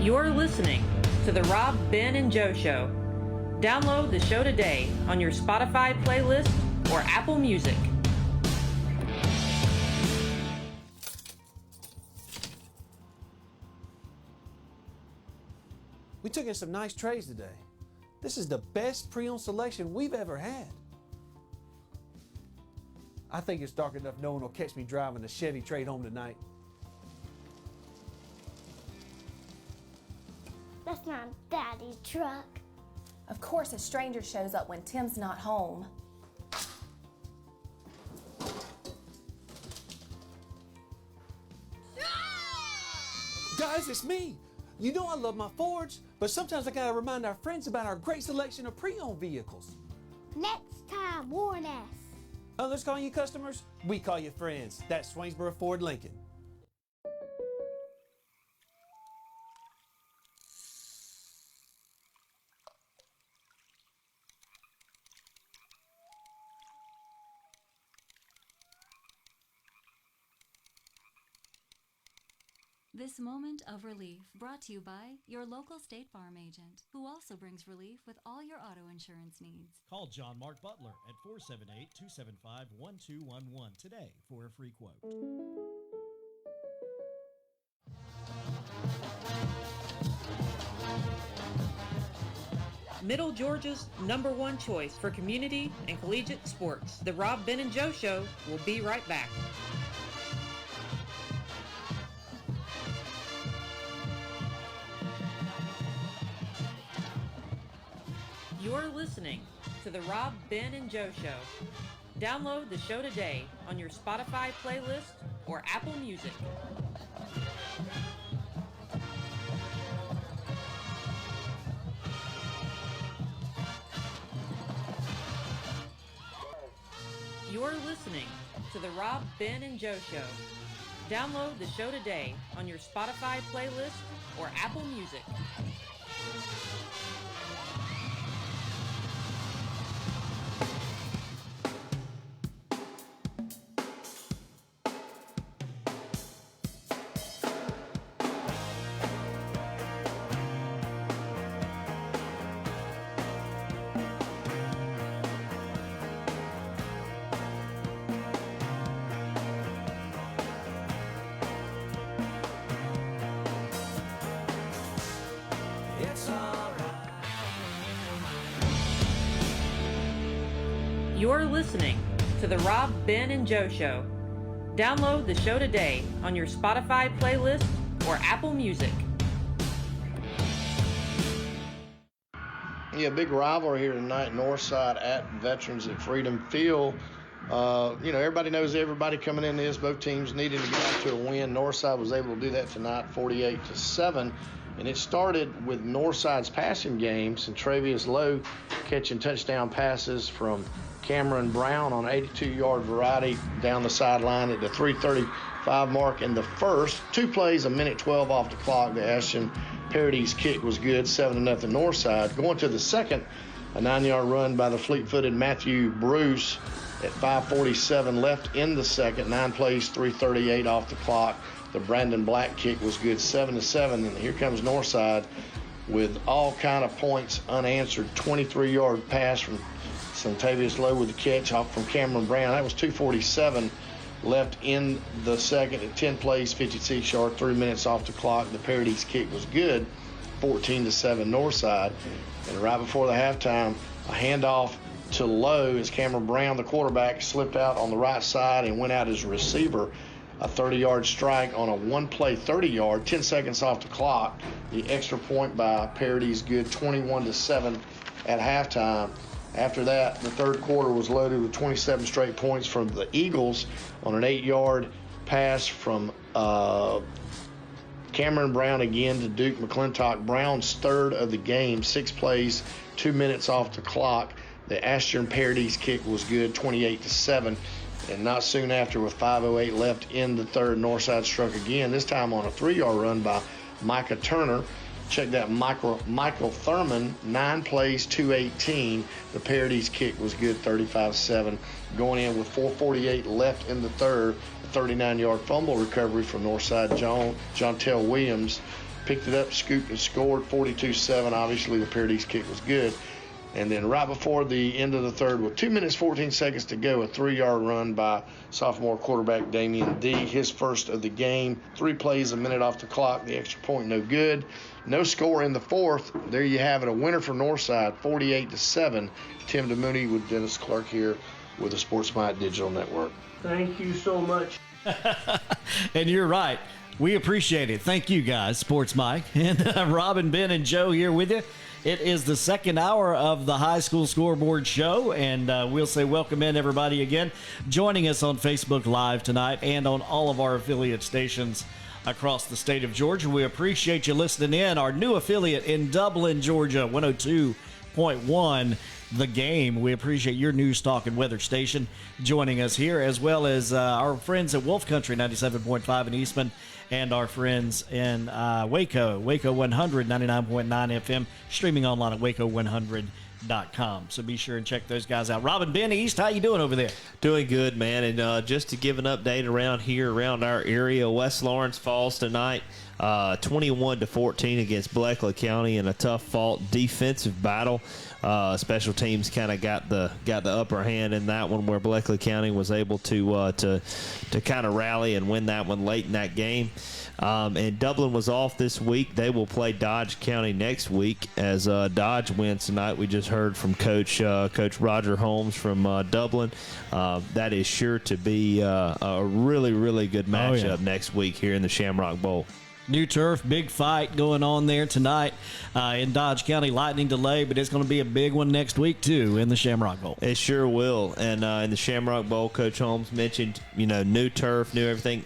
You're listening to the Rob, Ben, and Joe Show. Download the show today on your Spotify playlist or Apple Music. We took in some nice trays today. This is the best pre-owned selection we've ever had. I think it's dark enough no one will catch me driving a Chevy Trade home tonight. That's not Daddy's truck. Of course, a stranger shows up when Tim's not home. Guys, it's me. You know I love my Fords, but sometimes I gotta remind our friends about our great selection of pre-owned vehicles. Next time, warn us. Others call you customers, we call you friends. That's Swainsboro Ford Lincoln. This moment of relief brought to you by your local State Farm agent, who also brings relief with all your auto insurance needs. Call John Mark Butler at 478-275-1211 today for a free quote. Middle Georgia's #1 choice for community and collegiate sports. The Rob, Ben, and Joe Show will be right back. You're listening to the Rob, Ben, and Joe Show. Download the show today on your Spotify playlist or Apple Music. You're listening to the Rob, Ben, and Joe Show. Download the show today on your Spotify playlist or Apple Music. You're listening to the Rob, Ben, and Joe Show. Download the show today on your Spotify playlist or Apple Music. Yeah, big rivalry here tonight. Northside at Veterans at Freedom Field. Everybody knows everybody coming into this. Both teams needing to get out to a win. Northside was able to do that tonight, 48-7. And it started with Northside's passing game, Centravius Lowe catching touchdown passes from Cameron Brown on 82-yard variety down the sideline at the 3:35 mark in the first. 2 plays, a minute 12 off the clock. The Ashton Parody's kick was good, 7-0 Northside. Going to the second, a 9-yard run by the fleet-footed Matthew Bruce at 5:47 left in the second. 9 plays, 3:38 off the clock. The Brandon Black kick was good, 7-7. And here comes Northside with all kind of points unanswered. 23-yard pass from Centravius Lowe with the catch off from Cameron Brown. That was 2:47 left in the second at 10 plays, 56 yards, 3 minutes off the clock. The Parody's kick was good, 14-7 Northside. And right before the halftime, a handoff to Lowe as Cameron Brown, the quarterback, slipped out on the right side and went out as a receiver. A 30-yard strike on a 1-play 30-yard, 10 seconds off the clock. The extra point by Parody's good, 21-7 at halftime. After that, the third quarter was loaded with 27 straight points from the Eagles on an 8-yard pass from Cameron Brown again to Duke McClintock. Brown's third of the game, 6 plays, 2 minutes off the clock. The Ashton Parody's kick was good, 28-7. And not soon after, with 5:08 left in the third, Northside struck again, this time on a 3-yard run by Micah Turner. Check that, Michael Thurman, 9 plays, 218. The Parody's kick was good, 35-7. Going in with 4:48 left in the third, a 39-yard fumble recovery from Northside Jontel Williams. Picked it up, scooped, and scored, 42-7. Obviously, the Parody's kick was good. And then right before the end of the third, with 2 minutes, 14 seconds to go, a 3-yard run by sophomore quarterback Damian D. His first of the game. 3 plays, a minute off the clock. The extra point, no good. No score in the fourth. There you have it, a winner for Northside, 48-7. Tim DeMooney with Dennis Clark here with the Sports Mike Digital Network. Thank you so much. And you're right. We appreciate it. Thank you, guys. Sports Mike and Robin, Ben, and Joe here with you. It is the second hour of the High School Scoreboard Show, and we'll say welcome in everybody again joining us on Facebook Live tonight and on all of our affiliate stations across the state of Georgia. We appreciate you listening in. Our new affiliate in Dublin, Georgia, 102.1 The Game. We appreciate your news, talk, and weather station joining us here, as well as our friends at Wolf Country 97.5 in Eastman, and our friends in Waco 100, 99.9 FM, streaming online at waco100.com. So be sure and check those guys out. Robin, Ben, East, how you doing over there? Doing good, man. And just to give an update around here, around our area, West Lawrence Falls tonight, 21-14 against Bleckley County in a tough-fought defensive battle. Special teams kind of got the upper hand in that one, where Bleckley County was able to kind of rally and win that one late in that game. And Dublin was off this week. They will play Dodge County next week as Dodge wins tonight. We just heard from Coach Roger Holmes from Dublin. That is sure to be a really, really good matchup next week here in the Shamrock Bowl. New turf, big fight going on there tonight in Dodge County. Lightning delay, but it's going to be a big one next week, too, in the Shamrock Bowl. It sure will. And in the Shamrock Bowl, Coach Holmes mentioned, new turf, new everything.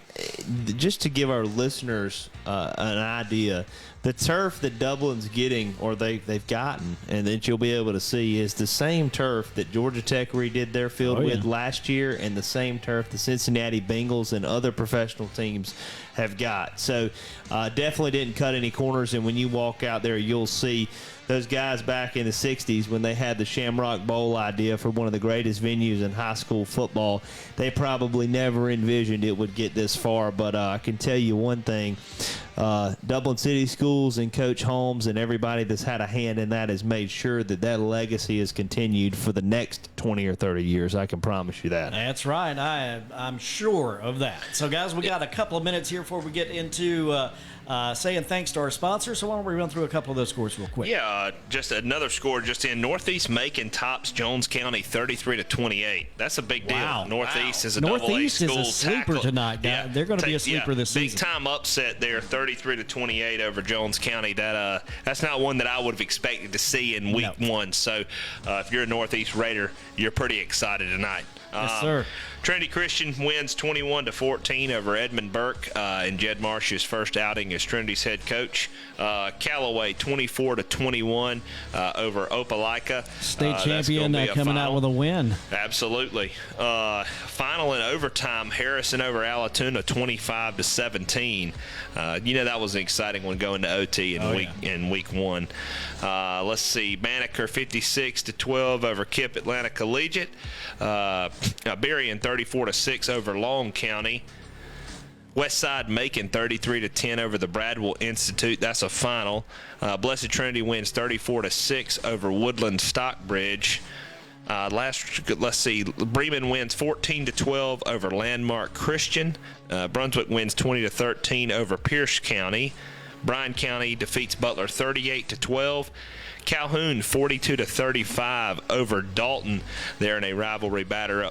Just to give our listeners an idea, the turf that Dublin's getting, or they've gotten, and that you'll be able to see, is the same turf that Georgia Tech redid their field with last year, and the same turf the Cincinnati Bengals and other professional teams have got. So definitely didn't cut any corners, and when you walk out there, you'll see those guys back in the 60s when they had the Shamrock Bowl idea for one of the greatest venues in high school football. They probably never envisioned it would get this far, but I can tell you one thing. Dublin City Schools and Coach Holmes and everybody that's had a hand in that has made sure that legacy is continued for the next 20 or 30 years. I can promise you that. That's right. I'm sure of that. So, guys, we got a couple of minutes here before we get into saying thanks to our sponsors. So why don't we run through a couple of those scores real quick? Yeah, just another score just in. Northeast Macon tops Jones County 33-28. That's a big deal. Northeast is a Northeast double-A school. Is a sleeper tonight. Yeah, they're going to be a sleeper this season. Big time upset there, 33-28 over Jones County. That's not one that I would have expected to see in week one. So if you're a Northeast Raider, you're pretty excited tonight. Yes, sir. Trinity Christian wins 21-14 over Edmund Burke in Jed Marsh's first outing as Trinity's head coach. Callaway 24-21 over Opelika. State champion coming out with a win. Absolutely. Final in overtime, Harrison over Allatoona 25-17. That was an exciting one going to OT in week one. Let's see, Banneker 56-12 over Kip Atlanta Collegiate. Berrien 34-6 over Long County. Westside Macon 33-10 over the Bradwell Institute. That's a final. Blessed Trinity wins 34-6 over Woodland Stockbridge. Let's see, Bremen wins 14-12 over Landmark Christian. Brunswick wins 20-13 over Pierce County. Bryan County defeats Butler 38-12. Calhoun 42-35 over Dalton. They're in a rivalry battle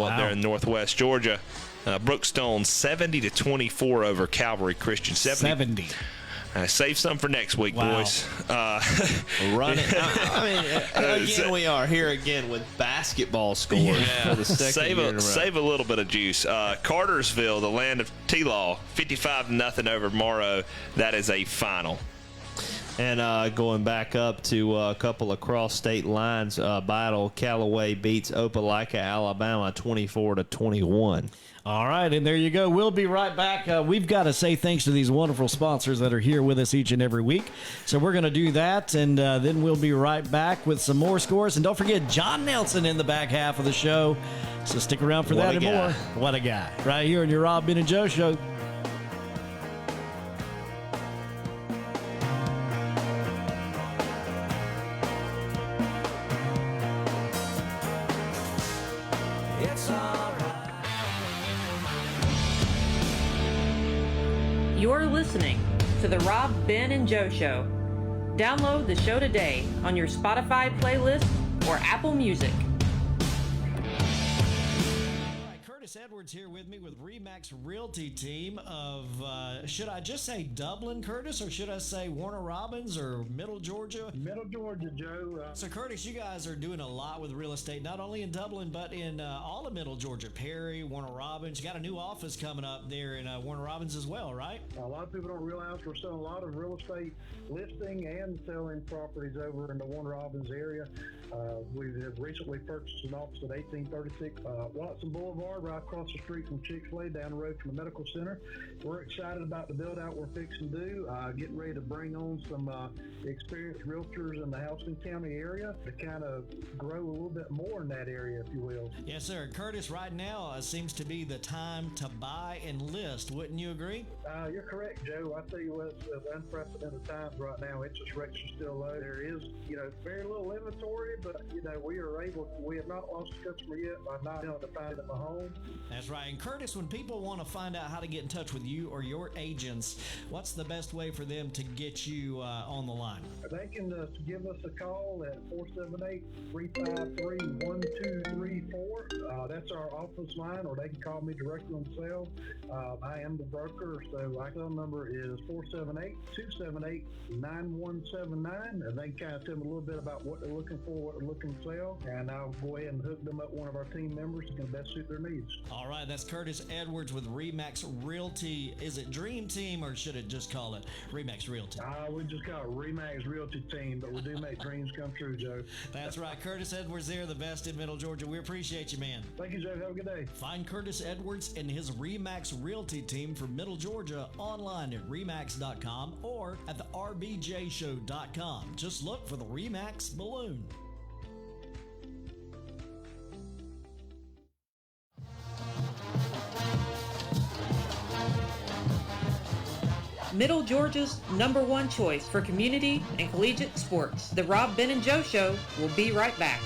up there in Northwest Georgia. Brookstone 70-24 over Calvary Christian. 70. Save some for next week, boys. Run it. Again, we are here again with basketball scores for the second year in a row. Save a little bit of juice. Cartersville, the land of T-Law, 55-0 over Morrow. That is a final. And going back up to a couple of cross-state lines battle, Callaway beats Opelika, Alabama, 24-21. All right, and there you go. We'll be right back. We've got to say thanks to these wonderful sponsors that are here with us each and every week. So we're going to do that, and then we'll be right back with some more scores. And don't forget, John Nelson in the back half of the show. So stick around for that and more. What a guy. Right here on your Rob, Ben, and Joe show. You're listening to the Rob, Ben, and Joe Show. Download the show today on your Spotify playlist or Apple Music. Curtis Edwards here with me with Remax Realty team of, should I just say Dublin, Curtis, or should I say Warner Robins or Middle Georgia? Middle Georgia, Joe. So, Curtis, you guys are doing a lot with real estate, not only in Dublin, but in all of Middle Georgia. Perry, Warner Robins. You got a new office coming up there in Warner Robins as well, right? A lot of people don't realize we're selling a lot of real estate listing and selling properties over in the Warner Robins area. We have recently purchased an office at 1836 Watson Boulevard right across the street from Chick-fil-A, down the road from the medical center. We're excited about the build-out we're fixing to do, getting ready to bring on some experienced realtors in the Houston County area to kind of grow a little bit more in that area, if you will. Yes, sir. Curtis, right now seems to be the time to buy and list. Wouldn't you agree? You're correct, Joe. I tell you what, it's unprecedented times right now. Interest rates are still low. There is, very little inventory, but, we have not lost a customer yet by not being able to find them a home. That's right. And Curtis, when people want to find out how to get in touch with you or your agents, what's the best way for them to get you on the line? They can give us a call at 478-353-1234. That's our office line, or they can call me directly on cell. I am the broker, so my phone number is 478-278-9179, and they can kind of tell me a little bit about what they're looking for, what they're looking to sell, and I'll go ahead and hook them up with one of our team members who can best suit their needs. All right, that's Curtis Edwards with RE/MAX Realty. Is it Dream Team, or should it just call it RE/MAX Realty? We just call it RE/MAX Realty Team, but we do make dreams come true, Joe. That's right. Curtis Edwards there, the best in Middle Georgia. We appreciate you, man. Thank you, Joe. Have a good day. Find Curtis Edwards and his RE/MAX Realty team for Middle Georgia online at RE/MAX.com or at the RBJShow.com. Just look for the RE/MAX balloon. Middle Georgia's #1 choice for community and collegiate sports. The Rob, Ben, and Joe Show will be right back.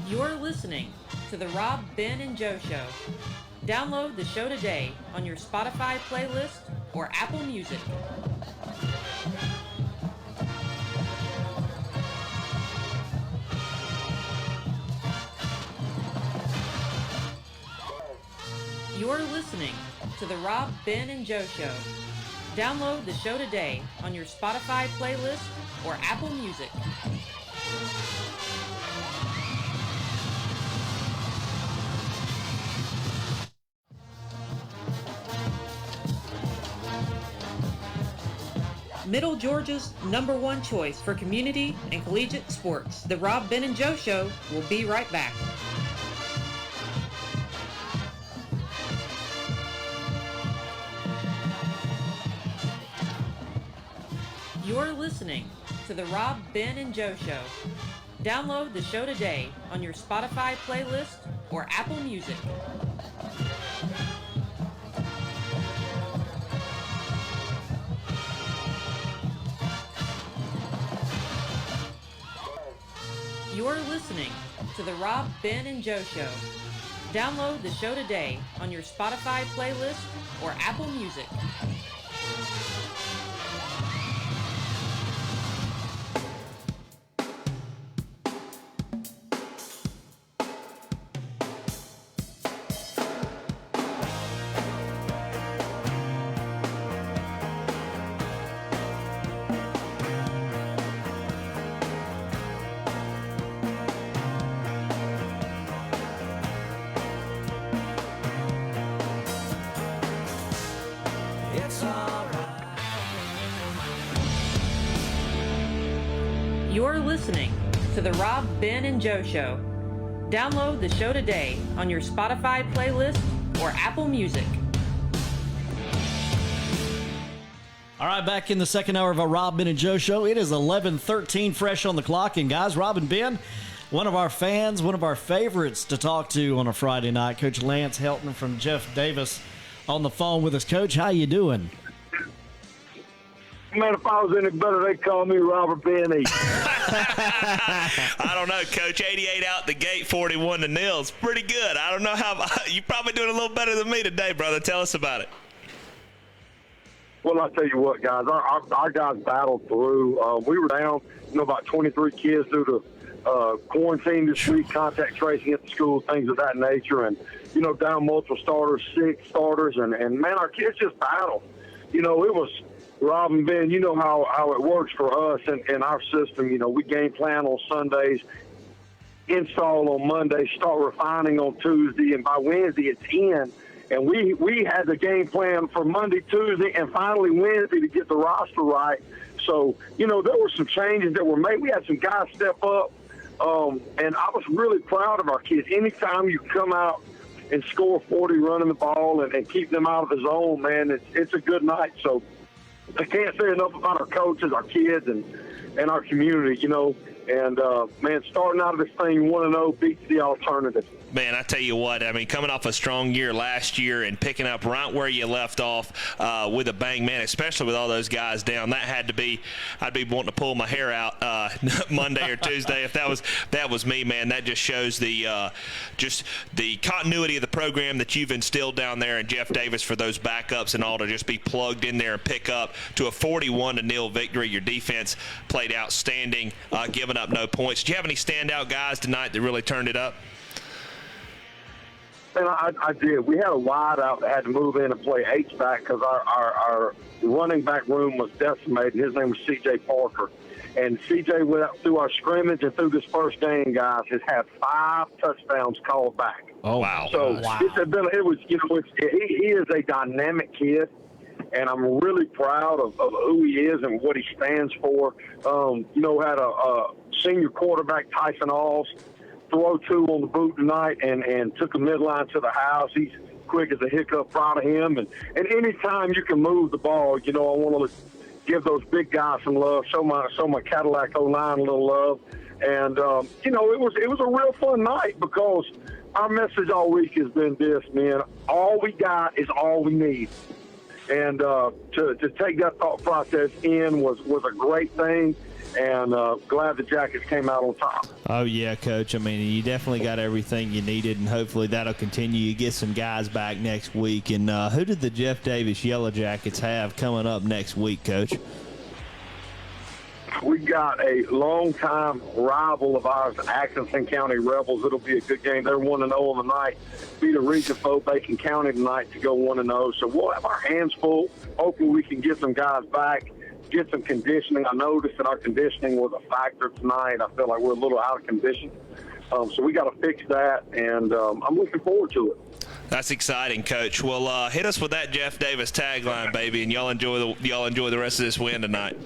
You're listening to the Rob, Ben, and Joe Show. Download the show today on your Spotify playlist or Apple Music. You're listening to the Rob, Ben, and Joe Show. Download the show today on your Spotify playlist or Apple Music. Middle Georgia's #1 choice for community and collegiate sports. The Rob, Ben, and Joe Show will be right back. You're listening to the Rob, Ben, and Joe Show. Download the show today on your Spotify playlist or Apple Music. You're listening to the Rob, Ben, and Joe Show. Download the show today on your Spotify playlist or Apple Music. You're listening to the Rob, Ben, and Joe Show. Download the show today on your Spotify playlist or Apple Music. All right, back in the second hour of a Rob, Ben, and Joe Show. It is 11:13 fresh on the clock. And guys, Rob and Ben, one of our fans, one of our favorites to talk to on a Friday night, Coach Lance Helton from Jeff Davis on the phone with us. Coach, how you doing? Man, if I was any better, they'd call me Robert Benny. I don't know, Coach. 88 out the gate, 41 to nils. Pretty good. I don't know how you're probably doing a little better than me today, brother. Tell us about it. Well, I'll tell you what, guys. Our guys battled through. We were down, about 23 kids due to quarantine this week, contact tracing at the school, things of that nature, and down multiple starters, 6 starters, and man, our kids just battled. It was. Rob and Ben, you know how it works for us in our system. We game plan on Sundays, install on Monday, start refining on Tuesday, and by Wednesday it's in. And we had the game plan for Monday, Tuesday, and finally Wednesday to get the roster right. So, there were some changes that were made. We had some guys step up, and I was really proud of our kids. Anytime you come out and score 40 running the ball and keep them out of the zone, man, it's a good night. So I can't say enough about our coaches, our kids, and our community, And, man, starting out of this thing 1-0 beats the alternative. Man, I tell you what, I mean, coming off a strong year last year and picking up right where you left off with a bang, man, especially with all those guys down, that had to be, I'd be wanting to pull my hair out Monday or Tuesday if that was me, man. That just shows just the continuity of the program that you've instilled down there, and Jeff Davis for those backups and all to just be plugged in there and pick up to a 41-0 victory. Your defense played outstanding, giving up no points. Did you have any standout guys tonight that really turned it up? And I did. We had a wide out that had to move in and play H-back because our running back room was decimated. His name was C.J. Parker. And C.J. went out through our scrimmage and through this first game, guys, has had 5 touchdowns called back. Oh, wow. So it was, he is a dynamic kid. And I'm really proud of who he is and what he stands for. Had a senior quarterback, Tyson Alls, throw 2 on the boot tonight and took a midline to the house. He's quick as a hiccup, proud of him. And anytime you can move the ball, I want to give those big guys some love, show my Cadillac 09 a little love. And, it was a real fun night because our message all week has been this, man, all we got is all we need. And to take that thought process in was a great thing, and glad the Jackets came out on top. Oh, yeah, Coach. I mean, you definitely got everything you needed, and hopefully that'll continue. You get some guys back next week. And who did the Jeff Davis Yellow Jackets have coming up next week, Coach? We got a longtime rival of ours, Atkinson County Rebels. It'll be a good game. They're 1-0 on the night. Beat a region foe, Bacon County tonight to go 1-0. So we'll have our hands full. Hopefully we can get some guys back, get some conditioning. I noticed that our conditioning was a factor tonight. I feel like we're a little out of condition. So we got to fix that, and I'm looking forward to it. That's exciting, Coach. Well, hit us with that Jeff Davis tagline, baby, and y'all enjoy the rest of this win tonight.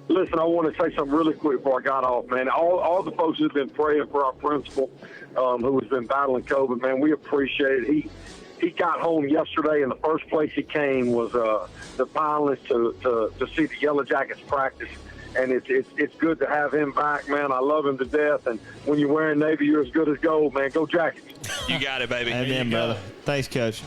Listen, I want to say something really quick before I got off, man. All the folks who've been praying for our principal, who has been battling COVID, man, we appreciate it. He got home yesterday, and the first place he came was the Pinelands to see the Yellow Jackets practice. And it's good to have him back, man. I love him to death. And when you're wearing Navy, you're as good as gold, man. Go Jackets. You got it, baby. Amen, brother. Thanks, Coach.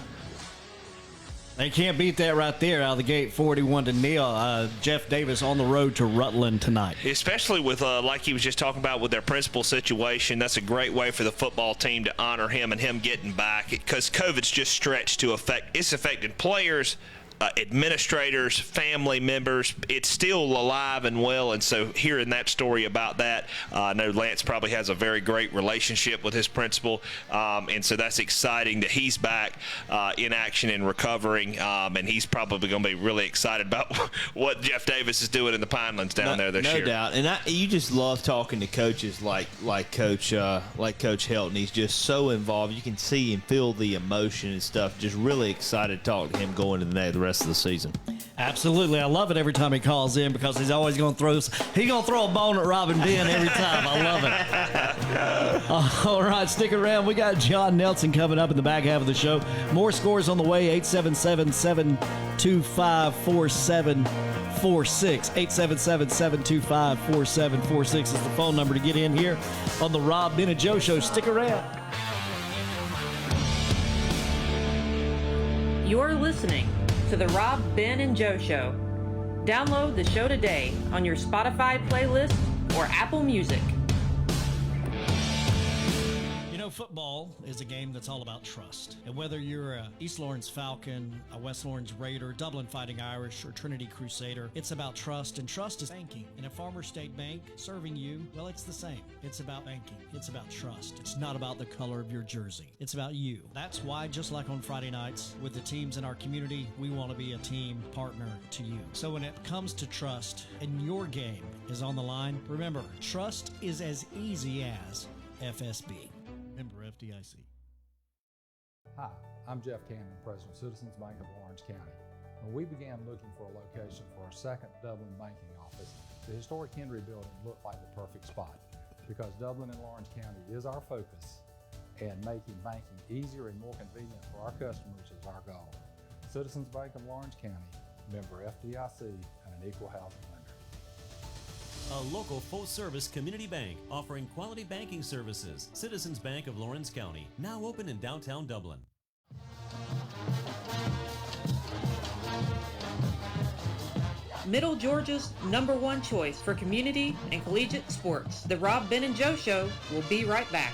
They can't beat that right there out of the gate, 41-0. Jeff Davis on the road to Rutland tonight. Especially with, like he was just talking about, with their principal situation. That's a great way for the football team to honor him and him getting back, because COVID's just stretched to it's affected players, administrators, family members. It's still alive and well, and so hearing that story about that, I know Lance probably has a very great relationship with his principal, and so that's exciting that he's back in action and recovering, and he's probably going to be really excited about what Jeff Davis is doing in the Pinelands down there this year. No doubt, and you just love talking to coaches like Coach Helton. He's just so involved. You can see and feel the emotion and stuff. Just really excited to talk to him going into the rest of the season. Absolutely. I love it every time he calls in, because he's always going to throw a bone at Rob and Ben every time. I love it. All right, stick around. We got John Nelson coming up in the back half of the show. More scores on the way. 877-725-4746. 877-725-4746 is the phone number to get in here on the Rob, Ben, and Joe Show. Stick around. You're listening to the Rob, Ben, and Joe Show. Download the show today on your Spotify playlist or Apple Music. Football is a game that's all about trust. And whether you're a East Lawrence Falcon, a West Lawrence Raider, Dublin Fighting Irish, or Trinity Crusader, it's about trust, and trust is banking. And at Farmer State Bank, serving you, well, it's the same. It's about banking. It's about trust. It's not about the color of your jersey. It's about you. That's why, just like on Friday nights, with the teams in our community, we want to be a team partner to you. So when it comes to trust and your game is on the line, remember, trust is as easy as FSB. Member FDIC. Hi, I'm Jeff Cannon, President of Citizens Bank of Lawrence County. When we began looking for a location for our second Dublin banking office, the historic Henry Building looked like the perfect spot because Dublin and Lawrence County is our focus, and making banking easier and more convenient for our customers is our goal. Citizens Bank of Lawrence County, member FDIC, and an equal housing lender. A local full-service community bank offering quality banking services. Citizens Bank of Lawrence County, now open in downtown Dublin. Middle Georgia's #1 choice for community and collegiate sports. The Rob, Ben, and Joe Show will be right back.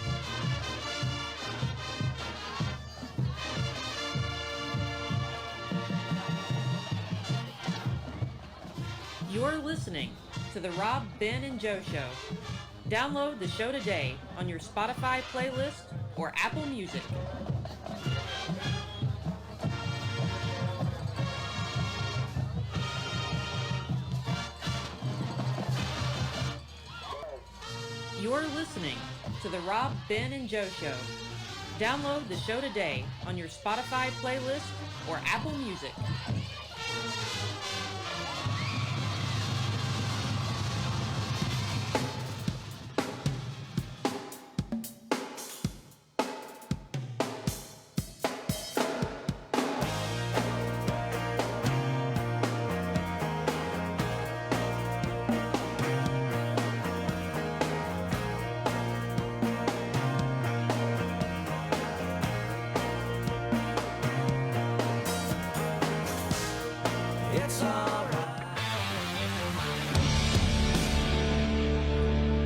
You're listening to the Rob, Ben, and Joe Show. Download the show today on your Spotify playlist or Apple Music. You're listening to the Rob, Ben, and Joe Show. Download the show today on your Spotify playlist or Apple Music.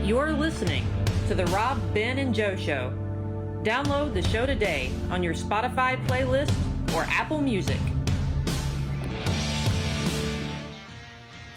You're listening to the Rob, Ben, and Joe Show. Download the show today on your Spotify playlist or Apple Music.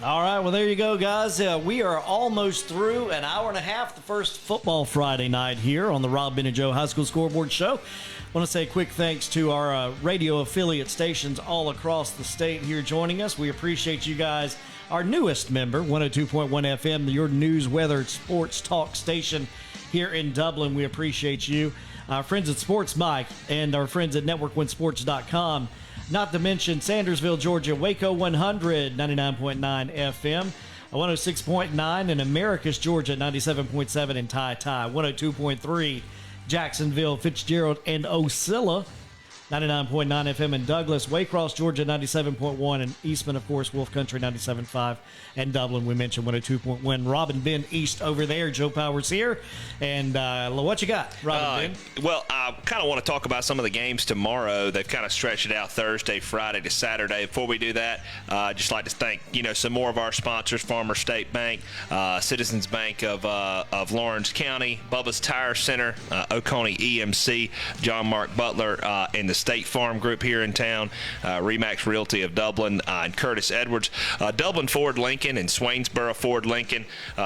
All right, well, there you go, guys. We are almost through an hour and a half, the first football Friday night here on the Rob, Ben, and Joe High School Scoreboard Show. I want to say a quick thanks to our radio affiliate stations all across the state here joining us. We appreciate you guys. Our newest member, 102.1 FM, your news, weather, sports talk station here in Dublin. We appreciate you. Our friends at Sports Mike and our friends at NetworkOneSports.com. Not to mention Sandersville, Georgia, Waco 100, 99.9 FM, 106.9 in Americus, Georgia, 97.7 in Ty, 102.3 Jacksonville, Fitzgerald, and Ocilla, 99.9 FM in Douglas, Waycross, Georgia, 97.1, and Eastman, of course, Wolf Country, 97.5, and Dublin, we mentioned 102.1. Rob and Ben East over there. Joe Powers here. And what you got, Rob and Ben? Well, I kind of want to talk about some of the games tomorrow. They've kind of stretched it out Thursday, Friday to Saturday. Before we do that, I'd just like to thank, some more of our sponsors, Farmer State Bank, Citizens Bank of Lawrence County, Bubba's Tire Center, Oconee EMC, John Mark Butler, and the State Farm Group here in town, Remax Realty of Dublin, and Curtis Edwards, Dublin Ford Lincoln and Swainsboro Ford Lincoln,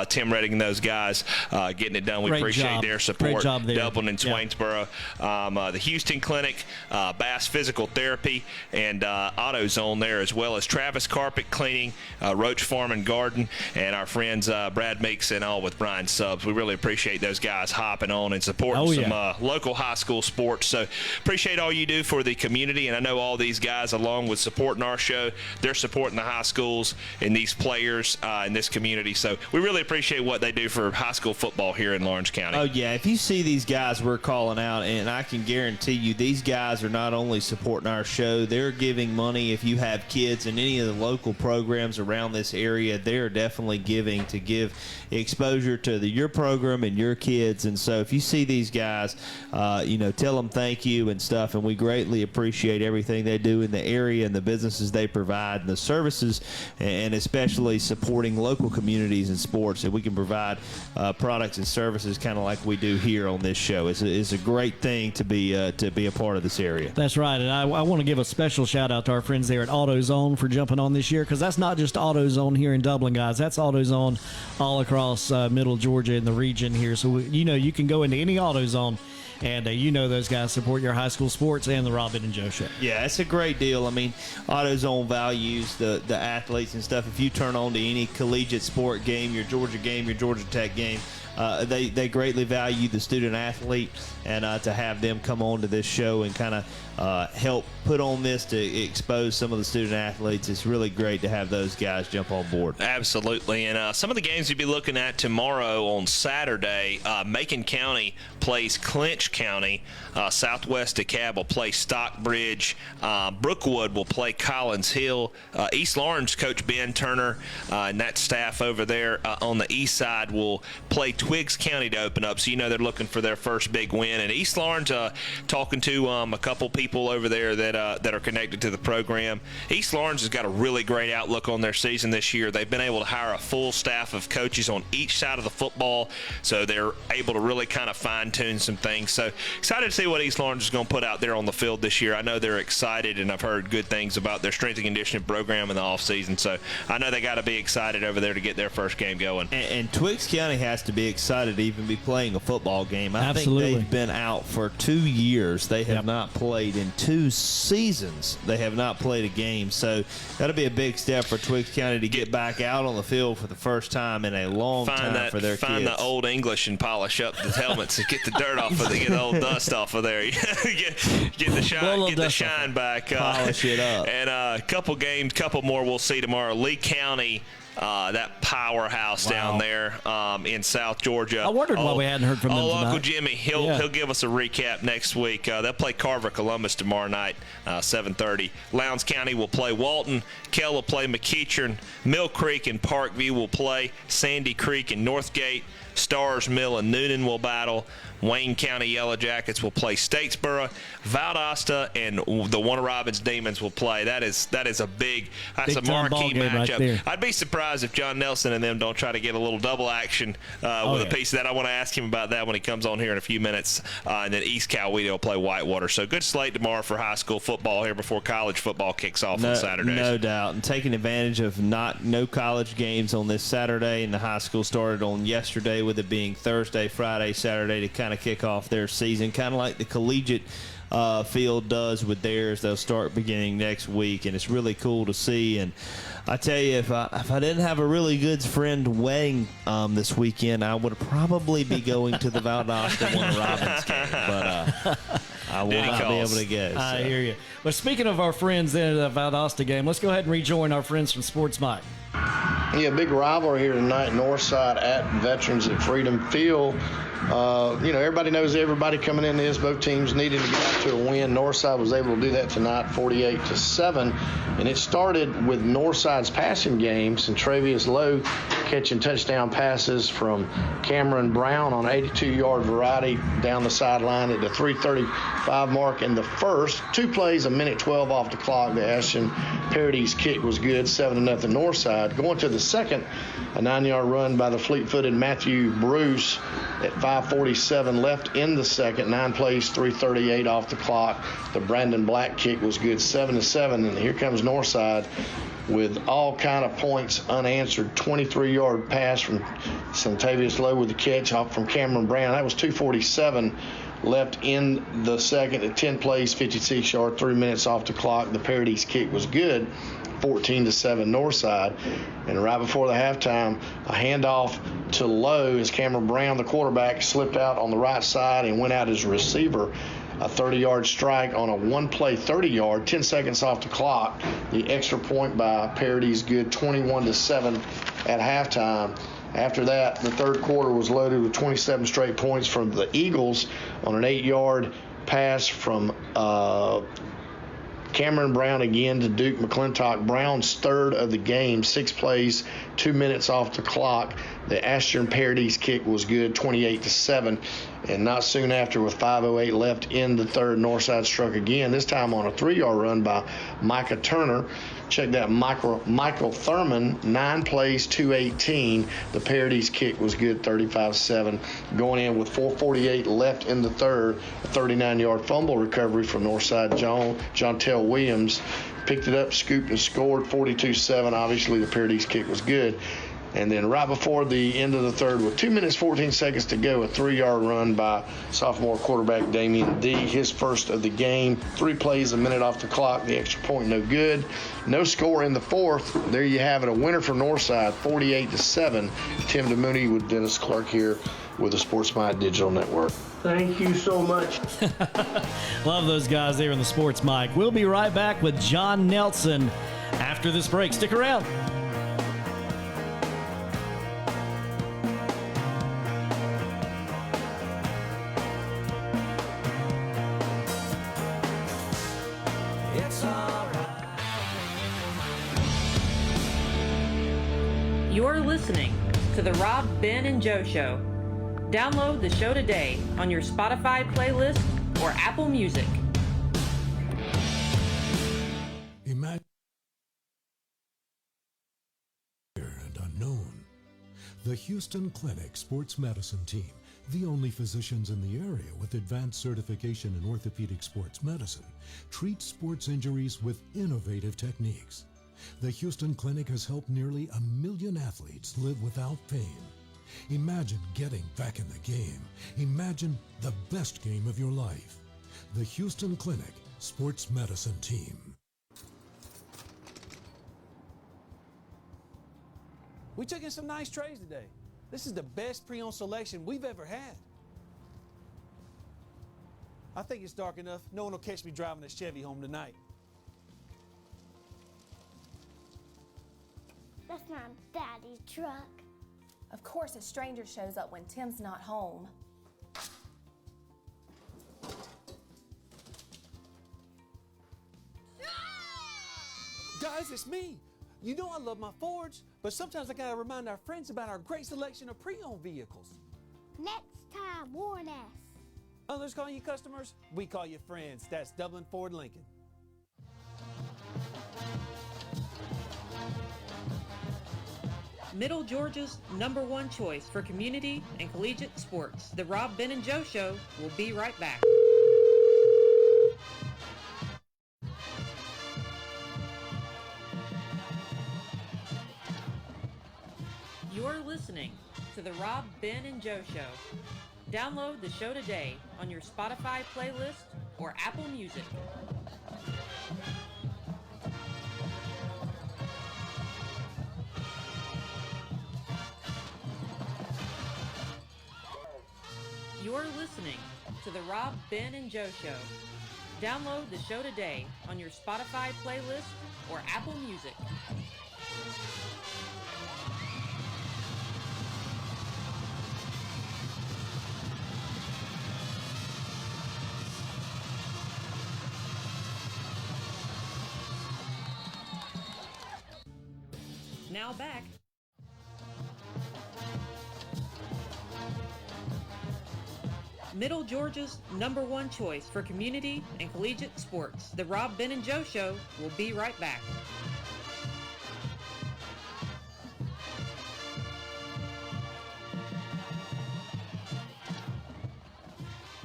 Tim Redding and those guys getting it done. We appreciate their support. Great job there. Dublin and Swainsboro. The Houston Clinic, Bass Physical Therapy, and AutoZone there, as well as Travis Carpet Cleaning, Roach Farm and Garden, and our friends Brad Meeks and all with Brian Subs. We really appreciate those guys hopping on and supporting some local high school sports. So appreciate all you do for the community, and I know all these guys, along with supporting our show, they're supporting the high schools and these players in this community. So we really appreciate what they do for high school football here in Lawrence County. Oh, yeah. If you see these guys we're calling out, and I can guarantee you these guys are not only supporting our show, they're giving money. If you have kids in any of the local programs around this area, they're definitely giving to give exposure to your program and your kids. And so if you see these guys, tell them thank you and stuff, and we greatly appreciate everything they do in the area and the businesses they provide and the services, and especially supporting local communities and sports, and we can provide products and services kind of like we do here on this show. It's a great thing to be a part of this area. That's right, and I want to give a special shout out to our friends there at AutoZone for jumping on this year, because that's not just AutoZone here in Dublin, guys. That's AutoZone all across Middle Georgia and the region here. So you can go into any AutoZone And you know those guys support your high school sports and the Rob Ben and Joe Show. Yeah, it's a great deal. I mean, AutoZone values the athletes and stuff. If you turn on to any collegiate sport game, your Georgia Tech game, they greatly value the student athlete, and to have them come on to this show and kind of help put on this to expose some of the student athletes, it's really great to have those guys jump on board. Absolutely. And some of the games you'll be looking at tomorrow on Saturday, Macon County plays Clinch County. Southwest DeKalb will play Stockbridge. Brookwood will play Collins Hill. East Lawrence, Coach Ben Turner and that staff over there on the east side will play Twiggs County to open up. So you know they're looking for their first big win. And East Lawrence, talking to a couple people over there that are connected to the program, East Lawrence has got a really great outlook on their season this year. They've been able to hire a full staff of coaches on each side of the football, so they're able to really kind of fine-tune some things. So excited to see what East Lawrence is going to put out there on the field this year. I know they're excited, and I've heard good things about their strength and conditioning program in the offseason, so I know they got to be excited over there to get their first game going. And Twiggs County has to be excited to even be playing a football game. I Absolutely. think they've been out for 2 years. They have not played in 2 seasons. They have not played a game, so that'll be a big step for Twiggs County to get back out on the field for the first time in a long time for their kids. Find the old English and polish up the helmets and get the dirt off of it, get the old dust off of there. get the shine back. Polish it up. And a couple more we'll see tomorrow. Lee County, that powerhouse down there in South Georgia. I wondered why we hadn't heard from them tonight. Uncle Jimmy, he'll give us a recap next week. They'll play Carver Columbus tomorrow night, 7:30. Lowndes County will play Walton. Kell will play McEachern. Mill Creek and Parkview will play. Sandy Creek and Northgate. Stars Mill and Noonan will battle. Wayne County Yellow Jackets will play Statesboro. Valdosta and the Warner Robins Demons will play. That's a marquee matchup. Right, I'd be surprised if John Nelson and them don't try to get a little double action with a piece of that. I want to ask him about that when he comes on here in a few minutes. And then East Coweta will play Whitewater. So good slate tomorrow for high school football here before college football kicks off on Saturdays. No doubt. And taking advantage of no college games on this Saturday, and the high school started on yesterday with it being Thursday, Friday, Saturday to kind of kick off their season, kind of like the collegiate field does with theirs. They'll start beginning next week, and it's really cool to see. And I tell you, if I didn't have a really good friend wedding this weekend, I would probably be going to the Valdosta Warner Robins game, but I will not be able to go. So. I hear you. But speaking of our friends there at the Valdosta game, let's go ahead and rejoin our friends from Sports Mike. Yeah, big rivalry here tonight, Northside at Veterans at Freedom Field. Everybody knows everybody coming into this. Both teams needed to get out to a win. Northside was able to do that tonight, 48-7. And it started with Northside's passing game, Centravius Lowe catching touchdown passes from Cameron Brown on 82-yard variety down the sideline at the 3:35 mark in the first. 2 plays, a minute 12 off the clock. The Ashton Parody's kick was good, 7-0 Northside. Going to the second, a 9-yard run by the fleet-footed Matthew Bruce at 5:47 left in the second. 9 plays, 3:38 off the clock. The Brandon Black kick was good, 7-7. And here comes Northside with all kind of points unanswered. 23-yard pass from Centravius Lowe with the catch off from Cameron Brown. That was 2:47 left in the second at 10 plays, 56 yards, 3 minutes off the clock. The Parody's kick was good, 14-7 Northside. And right before the halftime, a handoff to Lowe as Cameron Brown, the quarterback, slipped out on the right side and went out as a receiver. A 30-yard strike on a 1-play 30-yard, 10 seconds off the clock. The extra point by Parody's good, 21-7 at halftime. After that, the third quarter was loaded with 27 straight points from the Eagles on an 8-yard pass from Cameron Brown again to Duke McClintock. Brown's third of the game, 6 plays, 2 minutes off the clock. The Ashton Parody's kick was good, 28-7. And not soon after, with 5:08 left in the third, Northside struck again, this time on a 3-yard run by Micah Turner. Check that, Michael Thurman, 9 plays, 218. The Parody's kick was good, 35-7. Going in with 4:48 left in the third, a 39-yard fumble recovery from Northside Jontel Williams. Picked it up, scooped, and scored, 42-7. Obviously, the Parody's kick was good. And then right before the end of the third, with 2 minutes, 14 seconds to go, a 3-yard run by sophomore quarterback Damian D. His first of the game. 3 plays, a minute off the clock. The extra point, no good. No score in the fourth. There you have it. A winner for Northside, 48-7. Tim DeMooney with Dennis Clark here with the SportsMind Digital Network. Thank you so much. Love those guys there in the Sports Mic. We'll be right back with John Nelson after this break. Stick around. You're listening to the Rob, Ben, and Joe Show. Download the show today on your Spotify playlist or Apple Music. Imagine and unknown. The Houston Clinic Sports Medicine Team, the only physicians in the area with advanced certification in orthopedic sports medicine, treats sports injuries with innovative techniques. The Houston Clinic has helped nearly 1 million athletes live without pain. Imagine getting back in the game. Imagine the best game of your life. The Houston Clinic Sports Medicine Team. We took in some nice trays today. This is the best pre-owned selection we've ever had. I think it's dark enough. No one will catch me driving this Chevy home tonight. That's not Daddy's truck. Of course, a stranger shows up when Tim's not home. Guys, it's me. You know I love my Fords, but sometimes I gotta remind our friends about our great selection of pre-owned vehicles. Next time, warn us. Others call you customers, we call you friends. That's Dublin Ford Lincoln. Middle Georgia's #1 choice for community and collegiate sports. The Rob, Ben, and Joe Show will be right back. You're listening to the Rob, Ben, and Joe Show. Download the show today on your Spotify playlist or Apple Music. You're listening to the Rob, Ben, and Joe Show. Download the show today on your Spotify playlist or Apple Music. Now back. Middle Georgia's #1 choice for community and collegiate sports. The Rob, Ben, and Joe Show will be right back.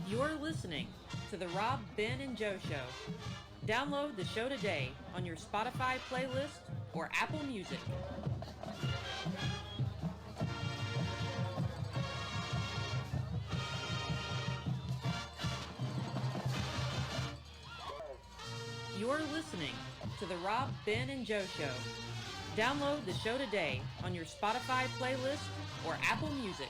You're listening to the Rob, Ben, and Joe Show. Download the show today on your Spotify playlist or Apple Music. You're listening to the Rob, Ben, and Joe Show. Download the show today on your Spotify playlist or Apple Music.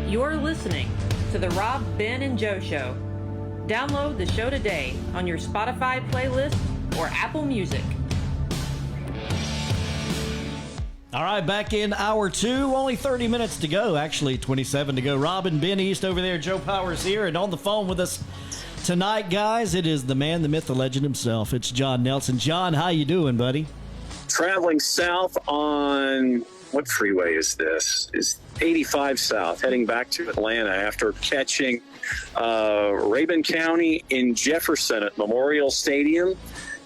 You're listening to the Rob, Ben, and Joe Show. Download the show today on your Spotify playlist or Apple Music. All right, back in hour 2. Only 30 minutes to go. Actually, 27 to go. Rob and Ben East over there. Joe Powers here. And on the phone with us tonight, guys, it is the man, the myth, the legend himself. It's John Nelson. John, how you doing, buddy? traveling south on, what freeway is this? Is 85 south, heading back to Atlanta after catching Rabun County in Jefferson at Memorial Stadium.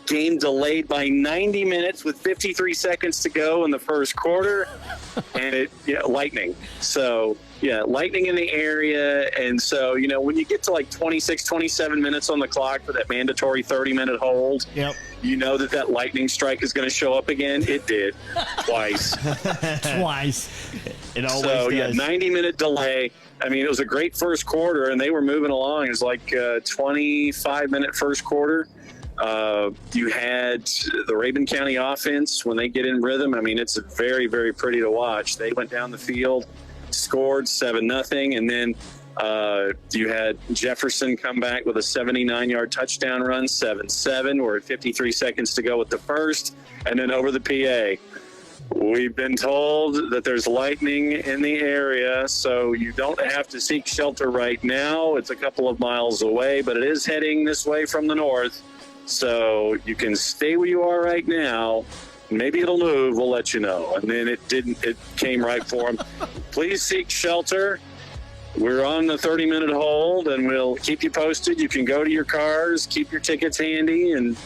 Game delayed by 90 minutes with 53 seconds to go in the first quarter, and lightning. So, lightning in the area. And so, when you get to like 26, 27 minutes on the clock for that mandatory 30-minute hold, you know that lightning strike is going to show up again. It did twice. Twice. It always does. 90-minute delay. I mean, it was a great first quarter, and they were moving along. It was like a 25-minute first quarter. You had the Rabun County offense, when they get in rhythm, I mean, it's very, very pretty to watch. They went down the field, scored 7-0, and then you had Jefferson come back with a 79-yard touchdown run, 7-7. We're at 53 seconds to go with the first, and then over the PA. We've been told that there's lightning in the area, so you don't have to seek shelter right now. It's a couple of miles away, but it is heading this way from the north. So you can stay where you are right now. Maybe it'll move. We'll let you know. And then it didn't. It came right for them. Please seek shelter. We're on the 30-minute hold, and we'll keep you posted. You can go to your cars, keep your tickets handy, and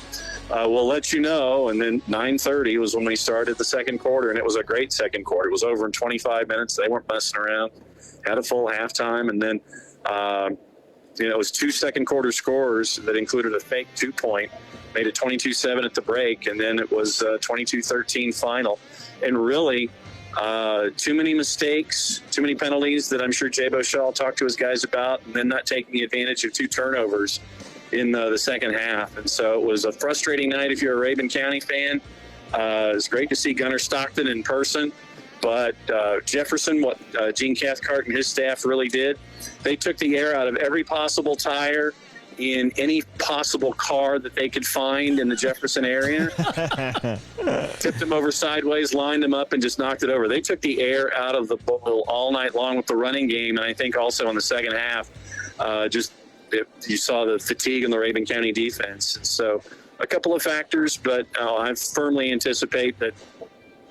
we'll let you know. And then 9:30 was when we started the second quarter, and it was a great second quarter. It was over in 25 minutes. They weren't messing around. Had a full halftime, and then it was 2 second quarter scores that included a fake 2-point, made it 22-7 at the break, and then it was 22-13 final. And really, too many mistakes, too many penalties that I'm sure Jay Beauchelle talked to his guys about, and then not taking advantage of 2 turnovers in the second half. And so it was a frustrating night if you're a Rabun County fan. It's great to see Gunnar Stockton in person. But Jefferson, what Gene Cathcart and his staff really did, they took the air out of every possible tire in any possible car that they could find in the Jefferson area. Tipped them over sideways, lined them up, and just knocked it over. They took the air out of the bowl all night long with the running game, and I think also in the second half, you saw the fatigue in the Rabun County defense. And so a couple of factors, but I firmly anticipate that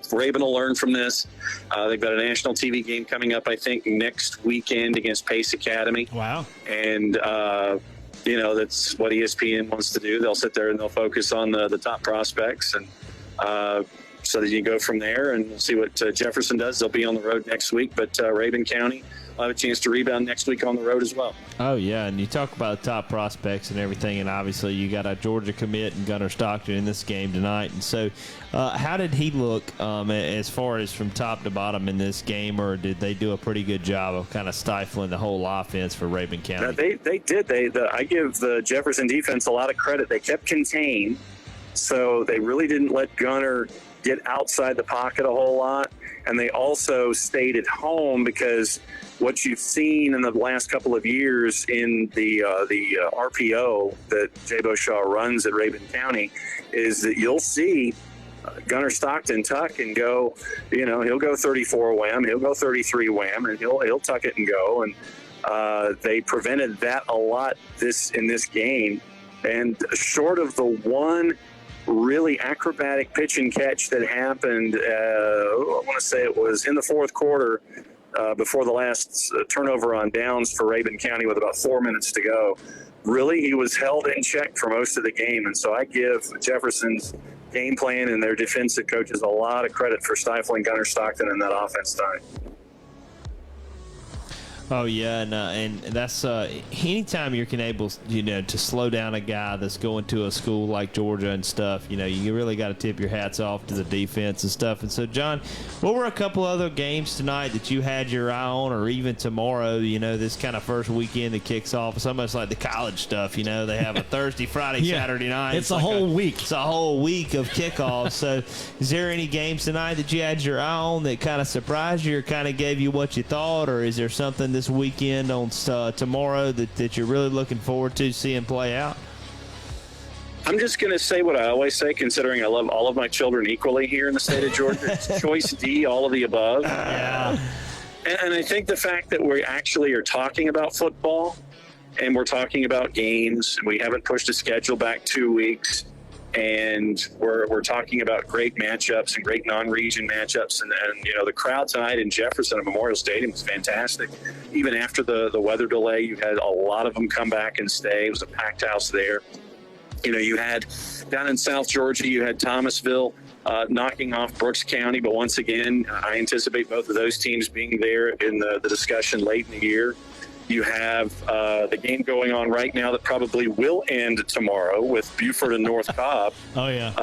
Rabun will learn from this. They've got a national TV game coming up, I think, next weekend against Pace Academy. Wow. And, that's what ESPN wants to do. They'll sit there and they'll focus on the top prospects, and so that you go from there and see what Jefferson does. They'll be on the road next week, but Rabun County will have a chance to rebound next week on the road as well. Oh, yeah, and you talk about top prospects and everything, and obviously you got a Georgia commit and Gunnar Stockton in this game tonight. And so how did he look as far as from top to bottom in this game, or did they do a pretty good job of kind of stifling the whole offense for Rabun County? They did. I give the Jefferson defense a lot of credit. They kept contained, so they really didn't let Gunnar get outside the pocket a whole lot. And they also stayed at home, because what you've seen in the last couple of years in the RPO that Jay Beauchelle runs at Rabun County is that you'll see Gunnar Stockton tuck and go, he'll go 34 wham, he'll go 33 wham, and he'll tuck it and go. And they prevented that a lot in this game. And short of the one really acrobatic pitch and catch that happened, I want to say it was in the fourth quarter, before the last turnover on downs for Rabun County with about 4 minutes to go. Really, he was held in check for most of the game. And so I give Jefferson's game plan and their defensive coaches a lot of credit for stifling Gunnar Stockton in that offense tonight. Oh yeah, and that's anytime you're able, to slow down a guy that's going to a school like Georgia and stuff. You really got to tip your hats off to the defense and stuff. And so, John, what were a couple other games tonight that you had your eye on, or even tomorrow? This kind of first weekend that kicks off. It's almost like the college stuff. They have a Thursday, Friday, Saturday night. It's a whole week. It's a whole week of kickoffs. So, is there any games tonight that you had your eye on that kind of surprised you, or kind of gave you what you thought, or is there something this weekend on tomorrow that you're really looking forward to seeing play out? I'm just going to say what I always say, considering I love all of my children equally here in the state of Georgia. It's choice D, all of the above. Yeah. And I think the fact that we actually are talking about football, and we're talking about games, and we haven't pushed a schedule back 2 weeks, And we're talking about great matchups and great non-region matchups. And the crowd tonight in Jefferson at Memorial Stadium was fantastic. Even after the weather delay, you had a lot of them come back and stay. It was a packed house there. You had down in South Georgia, you had Thomasville knocking off Brooks County. But once again, I anticipate both of those teams being there in the discussion late in the year. You have the game going on right now that probably will end tomorrow with Buford and North Cobb. Oh, yeah.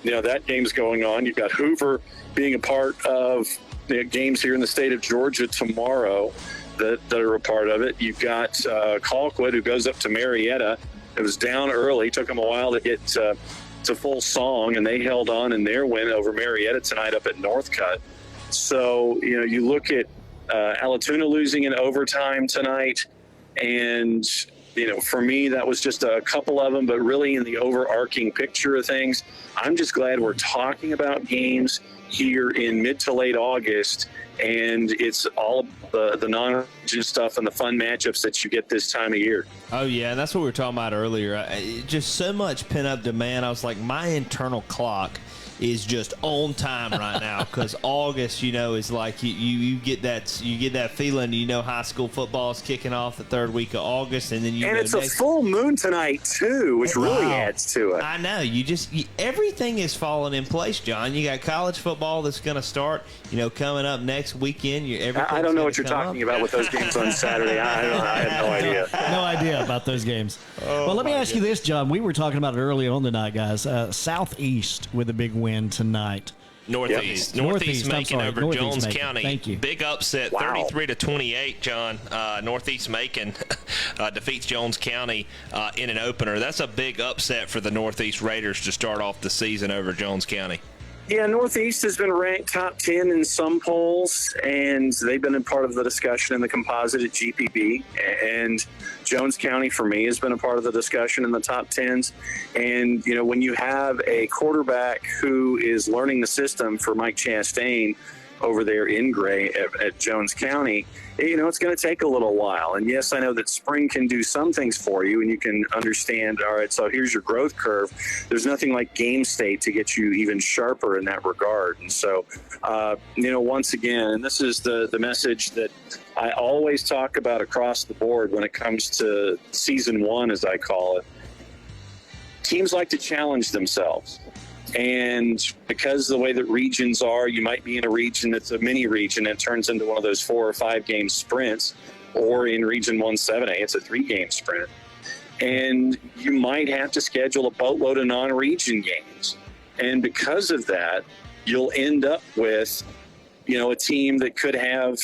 That game's going on. You've got Hoover being a part of the games here in the state of Georgia tomorrow that are a part of it. You've got Colquitt, who goes up to Marietta. It was down early. Took them a while to get to full song, and they held on in their win over Marietta tonight up at Northcutt. So, you look at Allatoona losing in overtime tonight. And, for me, that was just a couple of them, but really in the overarching picture of things, I'm just glad we're talking about games here in mid to late August. And it's all the non-region stuff and the fun matchups that you get this time of year. Oh, yeah, and that's what we were talking about earlier. Just so much pent-up demand. I was like, my internal clock is just on time right now because August, is like you get that feeling. High school football is kicking off the third week of August, and then it's a full moon tonight too, which really adds to it. I know. Everything is falling in place, John. You got college football that's going to start, coming up next weekend. I don't know what you're talking about with those games on Saturday. I have no idea. No idea about those games. Well, let me ask you this, John. We were talking about it early on tonight, guys. Southeast with a big win tonight. Northeast Macon over Jones County. Thank you. Big upset, 33-28, John. Northeast Macon defeats Jones County in an opener. That's a big upset for the Northeast Raiders to start off the season over Jones County. Yeah, Northeast has been ranked top 10 in some polls, and they've been a part of the discussion in the composite at GPB. And Jones County, for me, has been a part of the discussion in the top 10s. And, when you have a quarterback who is learning the system for Mike Chastain over there in Gray at Jones County, it's going to take a little while. And yes, I know that spring can do some things for you, and you can understand, all right, so here's your growth curve. There's nothing like game state to get you even sharper in that regard. And so, once again, and this is the message that I always talk about across the board when it comes to season one, as I call it. Teams like to challenge themselves. And because the way that regions are, you might be in a region that's a mini region that turns into one of those 4 or 5 game sprints, or in Region 1-7A, it's a 3-game sprint. And you might have to schedule a boatload of non-region games. And because of that, you'll end up with, a team that could have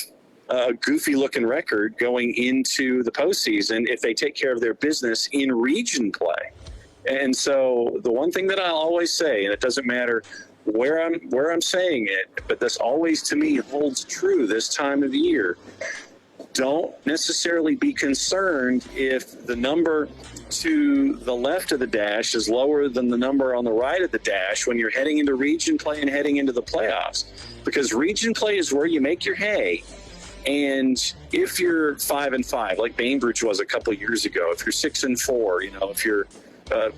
a goofy looking record going into the postseason if they take care of their business in region play. And so the one thing that I always say, and it doesn't matter where I'm saying it, but this always to me holds true this time of year. Don't necessarily be concerned if the number to the left of the dash is lower than the number on the right of the dash when you're heading into region play and heading into the playoffs, because region play is where you make your hay. And if you're 5-5, like Bainbridge was a couple of years ago, if you're 6-4, if you're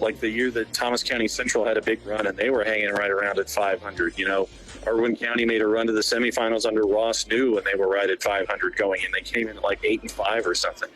like the year that Thomas County Central had a big run and they were hanging right around at 500. Irwin County made a run to the semifinals under Ross New and they were right at 500 going in. They came in at like 8-5 or something.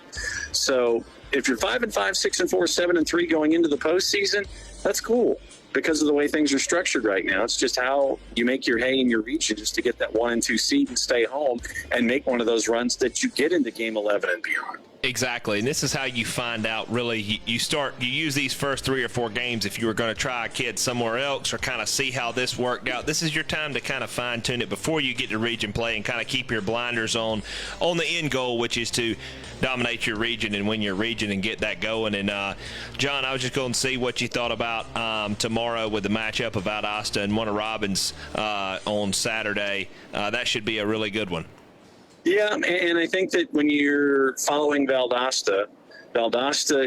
So if you're 5-5, 6-4, 7-3 going into the postseason, that's cool because of the way things are structured right now. It's just how you make your hay in your region just to get that 1 and 2 seed and stay home and make one of those runs that you get into game 11 and beyond. Exactly, and this is how you find out really. You use these first 3 or 4 games if you were going to try a kid somewhere else or kind of see how this worked out. This is your time to kind of fine tune it before you get to region play and kind of keep your blinders on the end goal, which is to dominate your region and win your region and get that going. And John, I was just going to see what you thought about tomorrow with the matchup of Valdosta and Warner Robins on Saturday. That should be a really good one. Yeah, and I think that when you're following Valdosta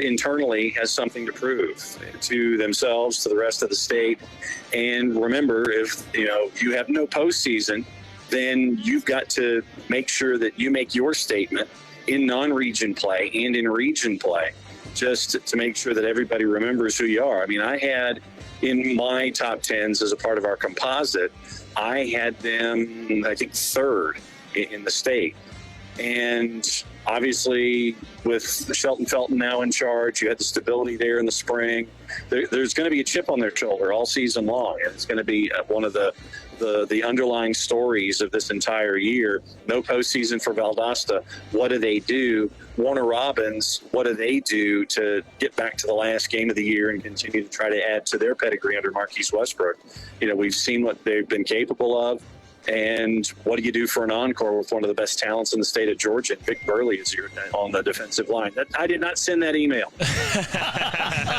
internally has something to prove to themselves, to the rest of the state. And remember, if you have no postseason, then you've got to make sure that you make your statement in non-region play and in region play, just to make sure that everybody remembers who you are. I mean, I had in my top 10s as a part of our composite, I had them, I think, third in the state. And obviously, with Shelton Felton now in charge, you had the stability there in the spring. There's going to be a chip on their shoulder all season long. And it's going to be one of the underlying stories of this entire year. No postseason for Valdosta. What do they do? Warner Robins, what do they do to get back to the last game of the year and continue to try to add to their pedigree under Marquise Westbrook? You know, we've seen what they've been capable of. And what do you do for an encore with one of the best talents in the state of Georgia? Vic Burley is here on the defensive line. I did not send that email.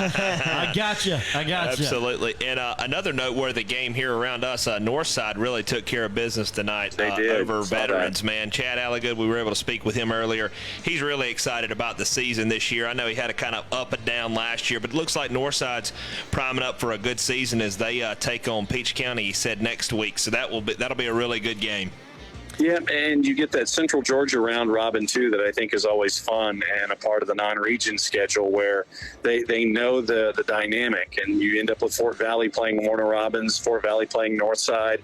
I gotcha. Absolutely. And another noteworthy game here around us, Northside really took care of business tonight. They did. Over veterans, man. Chad Alligood, we were able to speak with him earlier. He's really excited about the season this year. I know he had a kind of up and down last year, but it looks like Northside's priming up for a good season as they take on Peach County, he said, next week. So that'll be a really good game. Yeah, and you get that Central Georgia round robin, too, that I think is always fun and a part of the non-region schedule where they know the dynamic, and you end up with Fort Valley playing Warner Robins, Fort Valley playing Northside,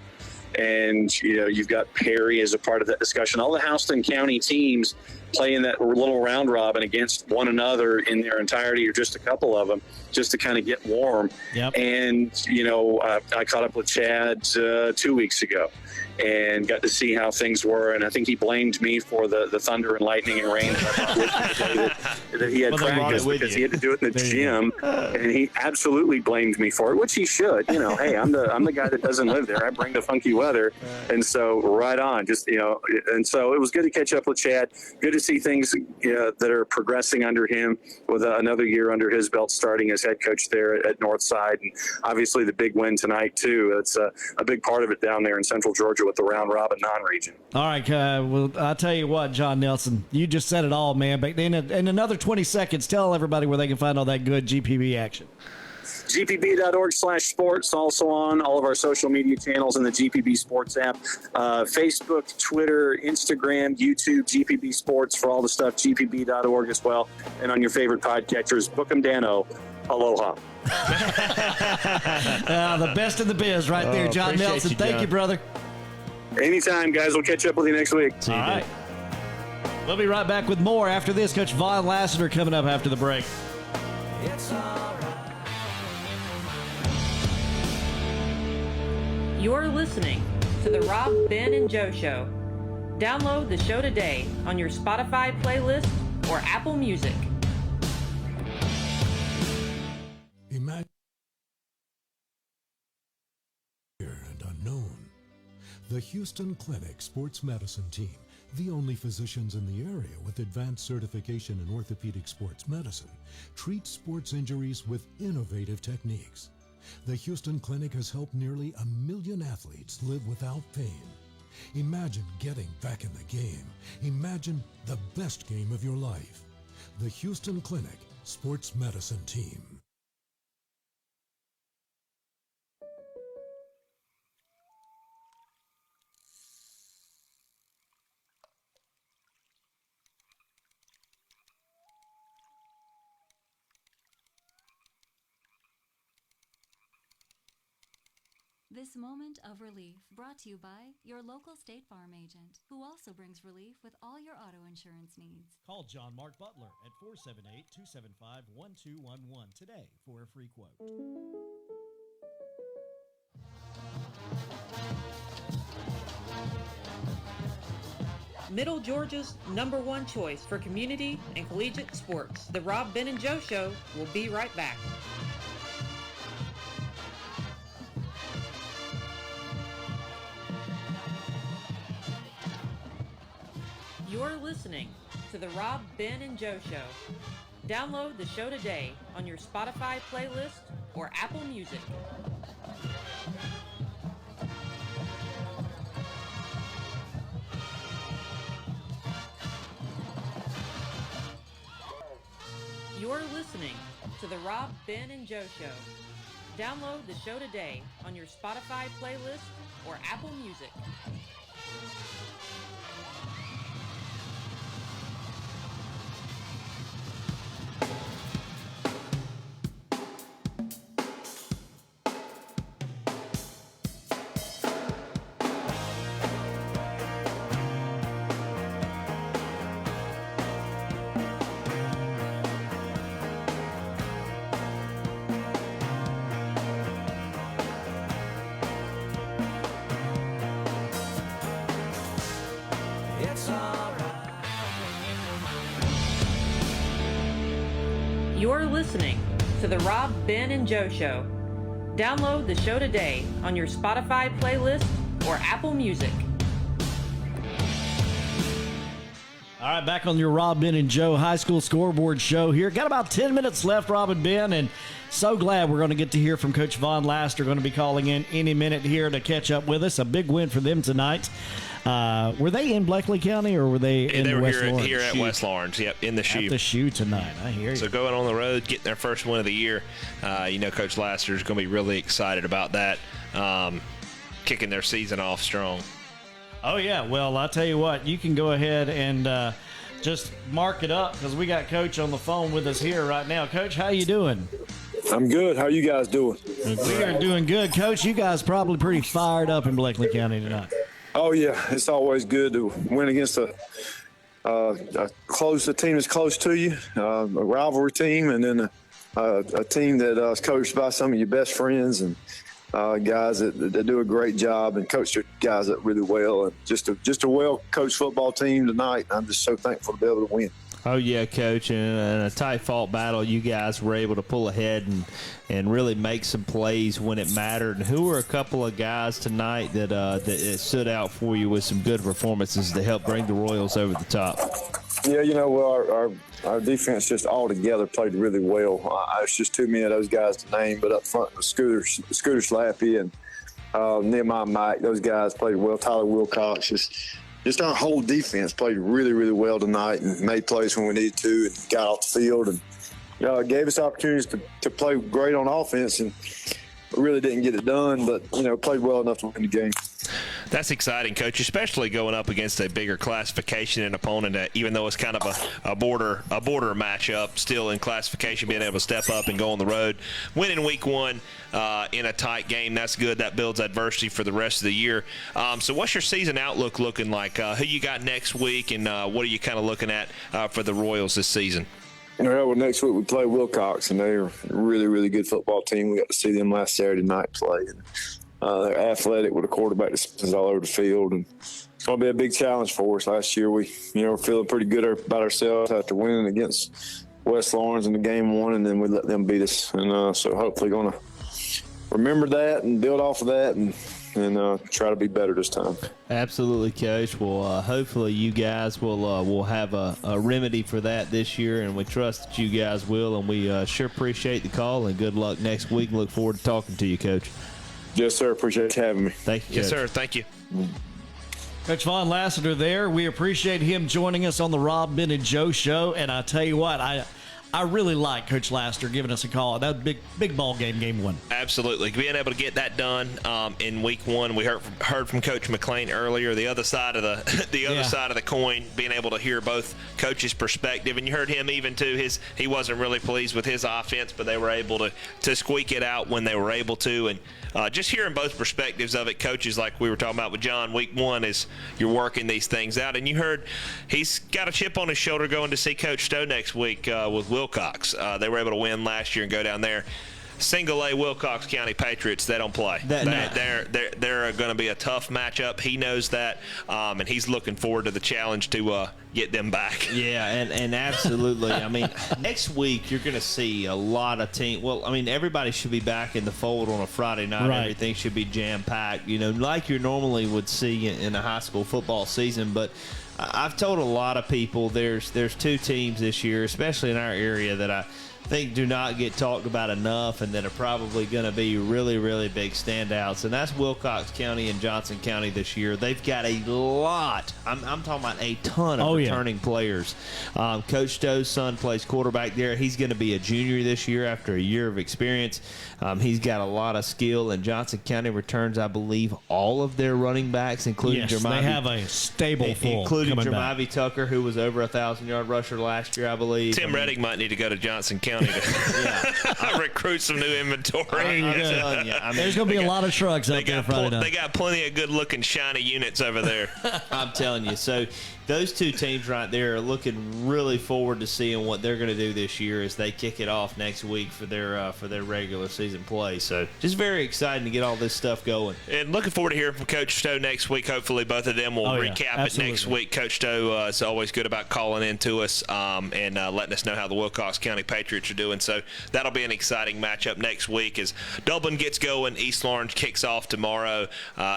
and, you know, you've got Perry as a part of that discussion. All the Houston County teams playing that little round robin against one another in their entirety, or just a couple of them, just to kind of get warm. Yep. And, you know, I caught up with Chad 2 weeks ago and got to see how things were. And I think he blamed me for the thunder and lightning and rain that he had practiced because he had to do it in the gym. And he absolutely blamed me for it, which he should. You know, hey, I'm the guy that doesn't live there. I bring the funky weather. And so right on, just, you know, and so it was good to catch up with Chad. Good to see things that are progressing under him with another year under his belt starting as head coach there at Northside. And obviously the big win tonight, too. It's a big part of it down there in Central Georgia with the round robin non-region. All right, well, I'll tell you what, John Nelson, you just said it all, man. But in another 20 seconds, tell everybody where they can find all that good GPB action. GPB.org/sports, also on all of our social media channels in the GPB Sports app. Facebook, Twitter, Instagram, YouTube, GPB Sports for all the stuff, GPB.org as well. And on your favorite podcatchers, Book 'em Dano. Aloha. The best in the biz right there, John Nelson. Thank you, brother. Anytime, guys. We'll catch up with you next week. All right. We'll be right back with more after this. Coach Von Lassiter coming up after the break. It's all right. You're listening to the Rob, Ben, and Joe Show. Download the show today on your Spotify playlist or Apple Music. Imagine and unknown. The Houston Clinic Sports Medicine Team, the only physicians in the area with advanced certification in orthopedic sports medicine, treats sports injuries with innovative techniques. The Houston Clinic has helped nearly 1 million athletes live without pain. Imagine getting back in the game. Imagine the best game of your life. The Houston Clinic Sports Medicine Team. This moment of relief brought to you by your local State Farm agent, who also brings relief with all your auto insurance needs. Call John Mark Butler at 478-275-1211 today for a free quote. Middle Georgia's #1 choice for community and collegiate sports. The Rob, Ben, and Joe Show will be right back. You're listening to the Rob, Ben, and Joe Show. Download the show today on your Spotify playlist or Apple Music. You're listening to the Rob, Ben, and Joe Show. Download the show today on your Spotify playlist or Apple Music. You're listening to the Rob, Ben, and Joe Show. Download the show today on your Spotify playlist or Apple Music. All right, back on your Rob, Ben, and Joe High School Scoreboard Show here. Got about 10 minutes left, Rob and Ben, and so glad we're going to get to hear from Coach Von Laster. Going to be calling in any minute here to catch up with us. A big win for them tonight. Were they in Bleckley County or were they in West Lawrence? Here at West Lawrence, yep, in the shoe. At the shoe tonight, I hear you. So going on the road, getting their first win of the year, Coach Laster is going to be really excited about that, kicking their season off strong. Oh, yeah. Well, I'll tell you what, you can go ahead and just mark it up because we got Coach on the phone with us here right now. Coach, how you doing? I'm good. How are you guys doing? We are doing good. Coach, you guys probably pretty fired up in Bleckley County tonight. Oh, yeah. It's always good to win against a team that's close to you, a rivalry team, and then a team that is coached by some of your best friends and guys that do a great job and coach their guys up really well. And just a well-coached football team tonight. I'm just so thankful to be able to win. Oh, yeah, Coach. In a tight-fought battle, you guys were able to pull ahead and really make some plays when it mattered. And who were a couple of guys tonight that stood out for you with some good performances to help bring the Royals over the top? Yeah, our defense just all together played really well. It's just too many of those guys to name, but up front was Scooter Slappy and Nehemiah Mike. Those guys played well. Tyler Wilcox, just our whole defense played really, really well tonight and made plays when we needed to and got off the field and gave us opportunities to play great on offense, and we really didn't get it done, but played well enough to win the game. That's exciting, Coach, especially going up against a bigger classification and opponent. Even though it's kind of a border matchup, still in classification, being able to step up and go on the road, winning week one in a tight game. That's good. That builds adversity for the rest of the year. So, what's your season outlook looking like? Who you got next week, and what are you kind of looking at for the Royals this season? Well, next week we play Wilcox, and they're a really, really good football team. We got to see them last Saturday night play. And, they're athletic with a quarterback that spins all over the field, and it's going to be a big challenge for us. Last year we, were feeling pretty good about ourselves after winning against West Lawrence in the game one, and then we let them beat us. And so hopefully going to remember that and build off of that and try to be better this time. Absolutely, Coach. Well, hopefully you guys will have a remedy for that this year, and we trust that you guys will. And we sure appreciate the call, and good luck next week. Look forward to talking to you, Coach. Yes, sir. Appreciate you having me. Thank you, Coach. Yes, sir. Thank you. Coach Von Lassiter there. We appreciate him joining us on the Rob, Ben, and Joe Show. And I tell you what, I really like Coach Laster giving us a call. That was big ball game one. Absolutely. Being able to get that done in week one. We heard from Coach McLean earlier, the other side of the side of the coin, being able to hear both coaches' perspective. And you heard him even too. He wasn't really pleased with his offense, but they were able to squeak it out when they were able to. And just hearing both perspectives of it, coaches, like we were talking about with John, week one is you're working these things out. And you heard he's got a chip on his shoulder going to see Coach Stowe next week with Wilcox. They were able to win last year and go down there. Single A Wilcox County Patriots, they don't play. They're going to be a tough matchup. He knows that, and he's looking forward to the challenge to get them back. Yeah, and absolutely. I mean, next week you're going to see a lot of teams. Well, I mean, everybody should be back in the fold on a Friday night. Right. Everything should be jam-packed, like you normally would see in a high school football season. But I've told a lot of people there's two teams this year, especially in our area, that I think do not get talked about enough and that are probably going to be really, really big standouts, and that's Wilcox County and Johnson County this year. They've got a lot. I'm talking about a ton of returning players. Coach Stowe's son plays quarterback there. He's going to be a junior this year after a year of experience. He's got a lot of skill, and Johnson County returns, I believe, all of their running backs, including Jermaine. They have a stable full, including Jermaine Tucker, who was over a 1,000-yard rusher last year, I believe. Tim Reddick might need to go to Johnson County to recruit some new inventory. I'm telling you, there's going to be a lot of trucks out there Friday night. They got plenty of good-looking, shiny units over there. I'm telling you. So those two teams right there are looking really forward to seeing what they're going to do this year as they kick it off next week for their regular season play. So just very exciting to get all this stuff going. And looking forward to hearing from Coach Stowe next week. Hopefully both of them will recap it next week. Coach Stowe is always good about calling in to us and letting us know how the Wilcox County Patriots are doing. So that'll be an exciting matchup next week as Dublin gets going. East Lawrence kicks off tomorrow.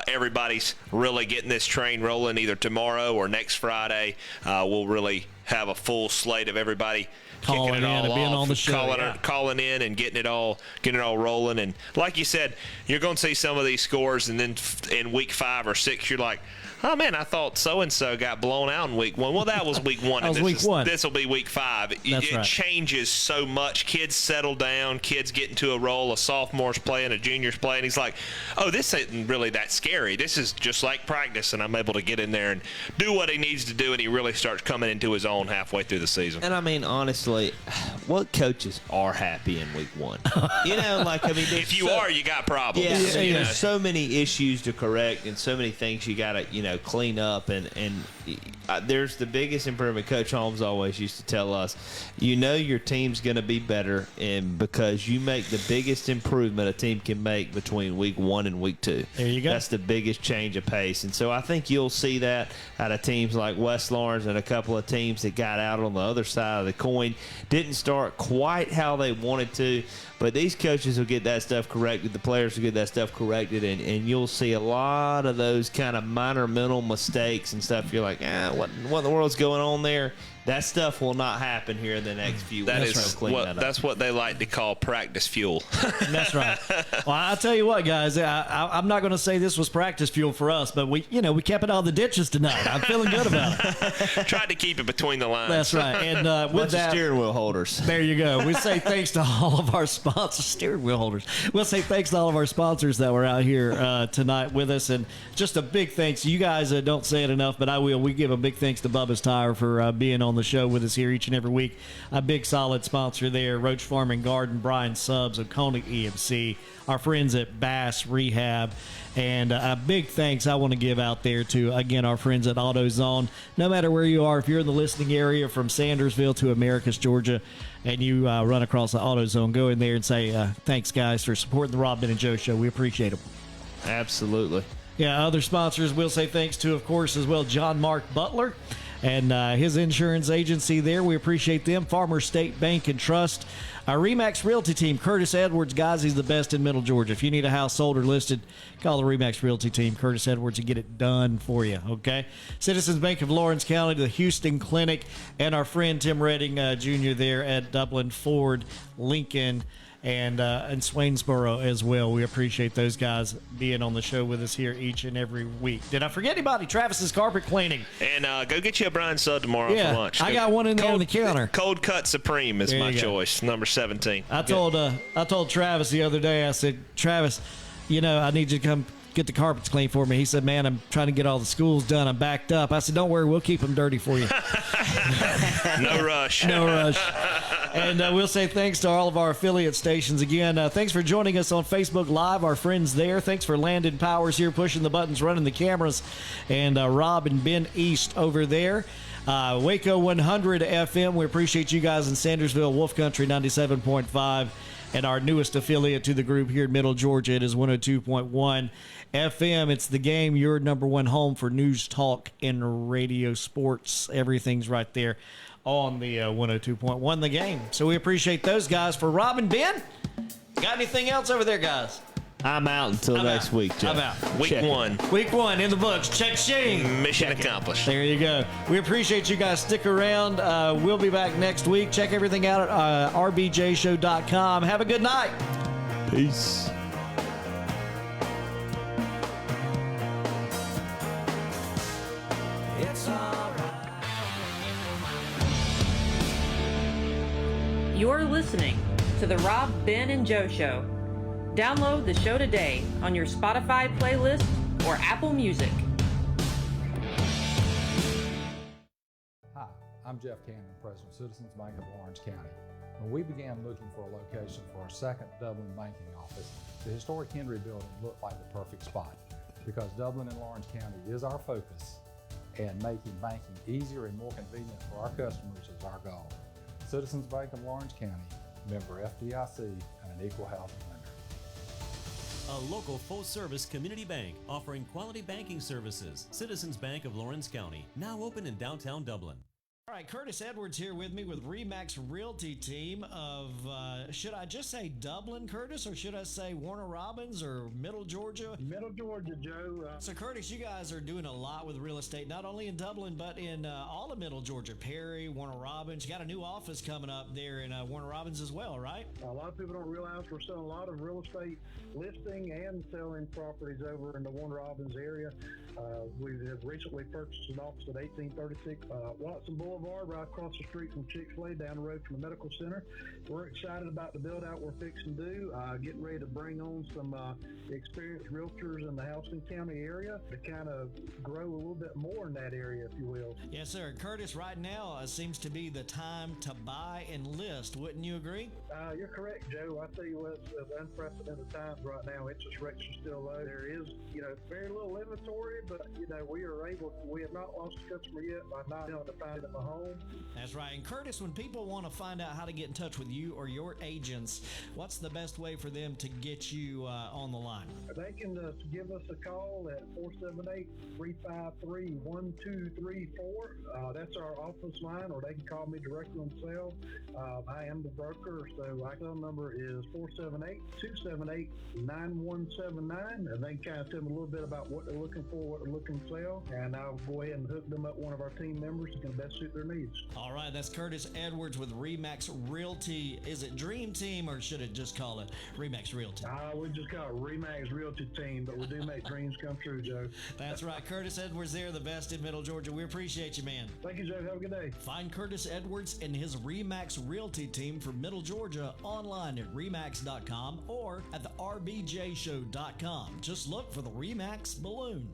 Everybody's really getting this train rolling either tomorrow or next Friday. We'll really have a full slate of everybody kicking it all being off, on the show, calling in and getting it all rolling. And like you said, you're going to see some of these scores, and then in week 5 or 6, you're like, oh man, I thought so and so got blown out in week 1. Well, that was week 1. This will be week 5. It changes so much. Kids settle down. Kids get into a role. A sophomore's playing, a junior's playing. He's like, oh, this isn't really that scary. This is just like practice, and I'm able to get in there and do what he needs to do, and he really starts coming into his own halfway through the season. And I mean, honestly, what coaches are happy in week 1? You know, like, I mean, if you are, you got problems. Yeah, there's so many issues to correct and so many things you got to, clean up. And there's the biggest improvement. Coach Holmes always used to tell us, your team's going to be better because you make the biggest improvement a team can make between week 1 and week 2. There you go. That's the biggest change of pace. And so I think you'll see that out of teams like West Lawrence and a couple of teams that got out on the other side of the coin. Didn't start quite how they wanted to, but these coaches will get that stuff corrected. The players will get that stuff corrected, and you'll see a lot of those kind of minor mental mistakes and stuff. You're like, what in the world's going on there? That stuff will not happen here in the next few weeks. That's what they like to call practice fuel. That's right. Well, I'll tell you what, guys. I'm not going to say this was practice fuel for us, but we kept it out of the ditches tonight. I'm feeling good about it. Tried to keep it between the lines. That's right. And with that, steering wheel holders. There you go. We say thanks to all of our sponsors, steering wheel holders. We'll say thanks to all of our sponsors that were out here tonight with us, and just a big thanks. You guys don't say it enough, but I will. We give a big thanks to Bubba's Tire for being on the show with us here each and every week. A big solid sponsor there. Roach Farm and Garden, Brian Subs, Oconee EMC, our friends at Bass Rehab, and a big thanks I want to give out there to, again, our friends at AutoZone. No matter where you are, if you're in the listening area from Sandersville to Americus, Georgia, and you run across the AutoZone, go in there and say, thanks, guys, for supporting the Rob, Ben, and Joe Show. We appreciate them. Absolutely. Yeah, other sponsors we'll say thanks to, of course, as well, John Mark Butler and his insurance agency there. We appreciate them. Farmer State Bank and Trust. Our RE/MAX Realty team, Curtis Edwards. Guys, he's the best in Middle Georgia. If you need a house sold or listed, call the RE/MAX Realty team, Curtis Edwards, and get it done for you, okay? Citizens Bank of Lawrence County, the Houston Clinic, and our friend Tim Redding Jr. there at Dublin Ford, Lincoln, and Swainsboro as well. We appreciate those guys being on the show with us here each and every week. Did I forget anybody? Travis's Carpet Cleaning. And go get you a Brian Sud tomorrow for lunch. I got one in there on the counter. Cold Cut Supreme is my choice, number 17. I told Travis the other day, I said, Travis, I need you to come get the carpets clean for me. He said, man, I'm trying to get all the schools done. I'm backed up. I said, don't worry, we'll keep them dirty for you. No rush. No rush. And we'll say thanks to all of our affiliate stations again. Thanks for joining us on Facebook Live, our friends there. Thanks for Landon Powers here pushing the buttons, running the cameras, and Rob and Ben East over there. Waco 100 FM. We appreciate you guys in Sandersville, Wolf Country 97.5. And our newest affiliate to the group here in Middle Georgia, it is 102.1 FM. It's the game, your number one home for news, talk, and radio sports. Everything's right there on the 102.1 The Game. So we appreciate those guys. For Rob and Ben, got anything else over there, guys? I'm out until next week, Jeff. I'm out. Week 1. Week 1 in the books. Check-shing. Mission accomplished. There you go. We appreciate you guys. Stick around. We'll be back next week. Check everything out at rbjshow.com. Have a good night. Peace. You're listening to the Rob, Ben, and Joe Show. Download the show today on your Spotify playlist or Apple Music. Hi, I'm Jeff Cannon, President of Citizens Bank of Lawrence County. When we began looking for a location for our second Dublin banking office, the historic Henry Building looked like the perfect spot because Dublin and Lawrence County is our focus, and making banking easier and more convenient for our customers is our goal. Citizens Bank of Lawrence County, member FDIC, and an equal housing lender. A local full-service community bank offering quality banking services. Citizens Bank of Lawrence County, now open in downtown Dublin. All right, Curtis Edwards here with me with RE/MAX Realty team of, should I just say Dublin, Curtis, or should I say Warner Robins or Middle Georgia? Middle Georgia, Joe. So, Curtis, you guys are doing a lot with real estate, not only in Dublin, but in all of Middle Georgia. Perry, Warner Robins. You got a new office coming up there in Warner Robins as well, right? A lot of people don't realize we're selling a lot of real estate listing and selling properties over in the Warner Robins area. We have recently purchased an office at 1836 Watson Boulevard, right across the street from Chick-fil-A, down the road from the medical center. We're excited about the build-out we're fixing to do, getting ready to bring on some experienced realtors in the Houston County area to kind of grow a little bit more in that area, if you will. Yes, sir. Curtis, right now seems to be the time to buy and list. Wouldn't you agree? You're correct, Joe. I tell you what, it's unprecedented times right now. Interest rates are still low. There is, very little inventory, but, we have not lost a customer yet by not being able to find them a home. That's right. And Curtis, when people want to find out how to get in touch with you or your agents, what's the best way for them to get you on the line? They can give us a call at 478-353-1234. That's our office line, or they can call me directly themselves. I am the broker, so my phone number is 478-278-9179, and they can kind of tell me a little bit about what they're looking for, what they're looking to sell, and I'll go ahead and hook them up with one of our team members who can best suit their needs. All right, that's Curtis Edwards with RE/MAX Realty. Is it Dream Team, or should it just call it RE/MAX Realty? We just call it RE/MAX Realty Team, but we do make dreams come true, Joe. That's right. Curtis Edwards there, the best in Middle Georgia. We appreciate you, man. Thank you, Joe. Have a good day. Find Curtis Edwards and his RE/MAX Realty team for Middle Georgia online at RE/MAX.com or at the RBJShow.com. Just look for the RE/MAX balloon.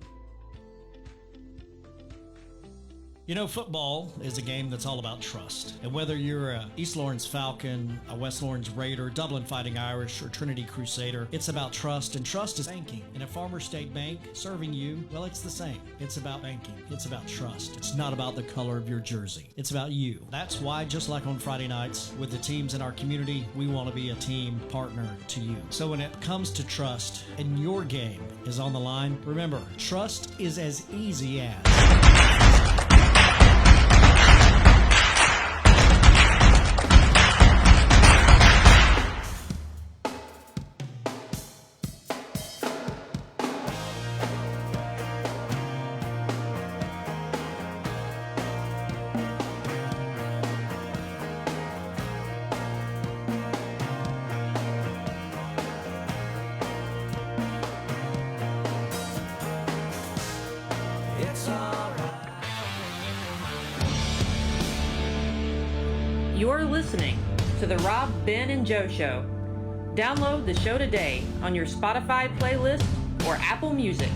Football is a game that's all about trust. And whether you're a East Lawrence Falcon, a West Lawrence Raider, Dublin Fighting Irish, or Trinity Crusader, it's about trust, and trust is banking. And at Farmer State Bank, serving you, well, it's the same. It's about banking. It's about trust. It's not about the color of your jersey. It's about you. That's why, just like on Friday nights, with the teams in our community, we want to be a team partner to you. So when it comes to trust, and your game is on the line, remember, trust is as easy as... You're listening to the Rob, Ben, and Joe Show. Download the show today on your Spotify playlist or Apple Music.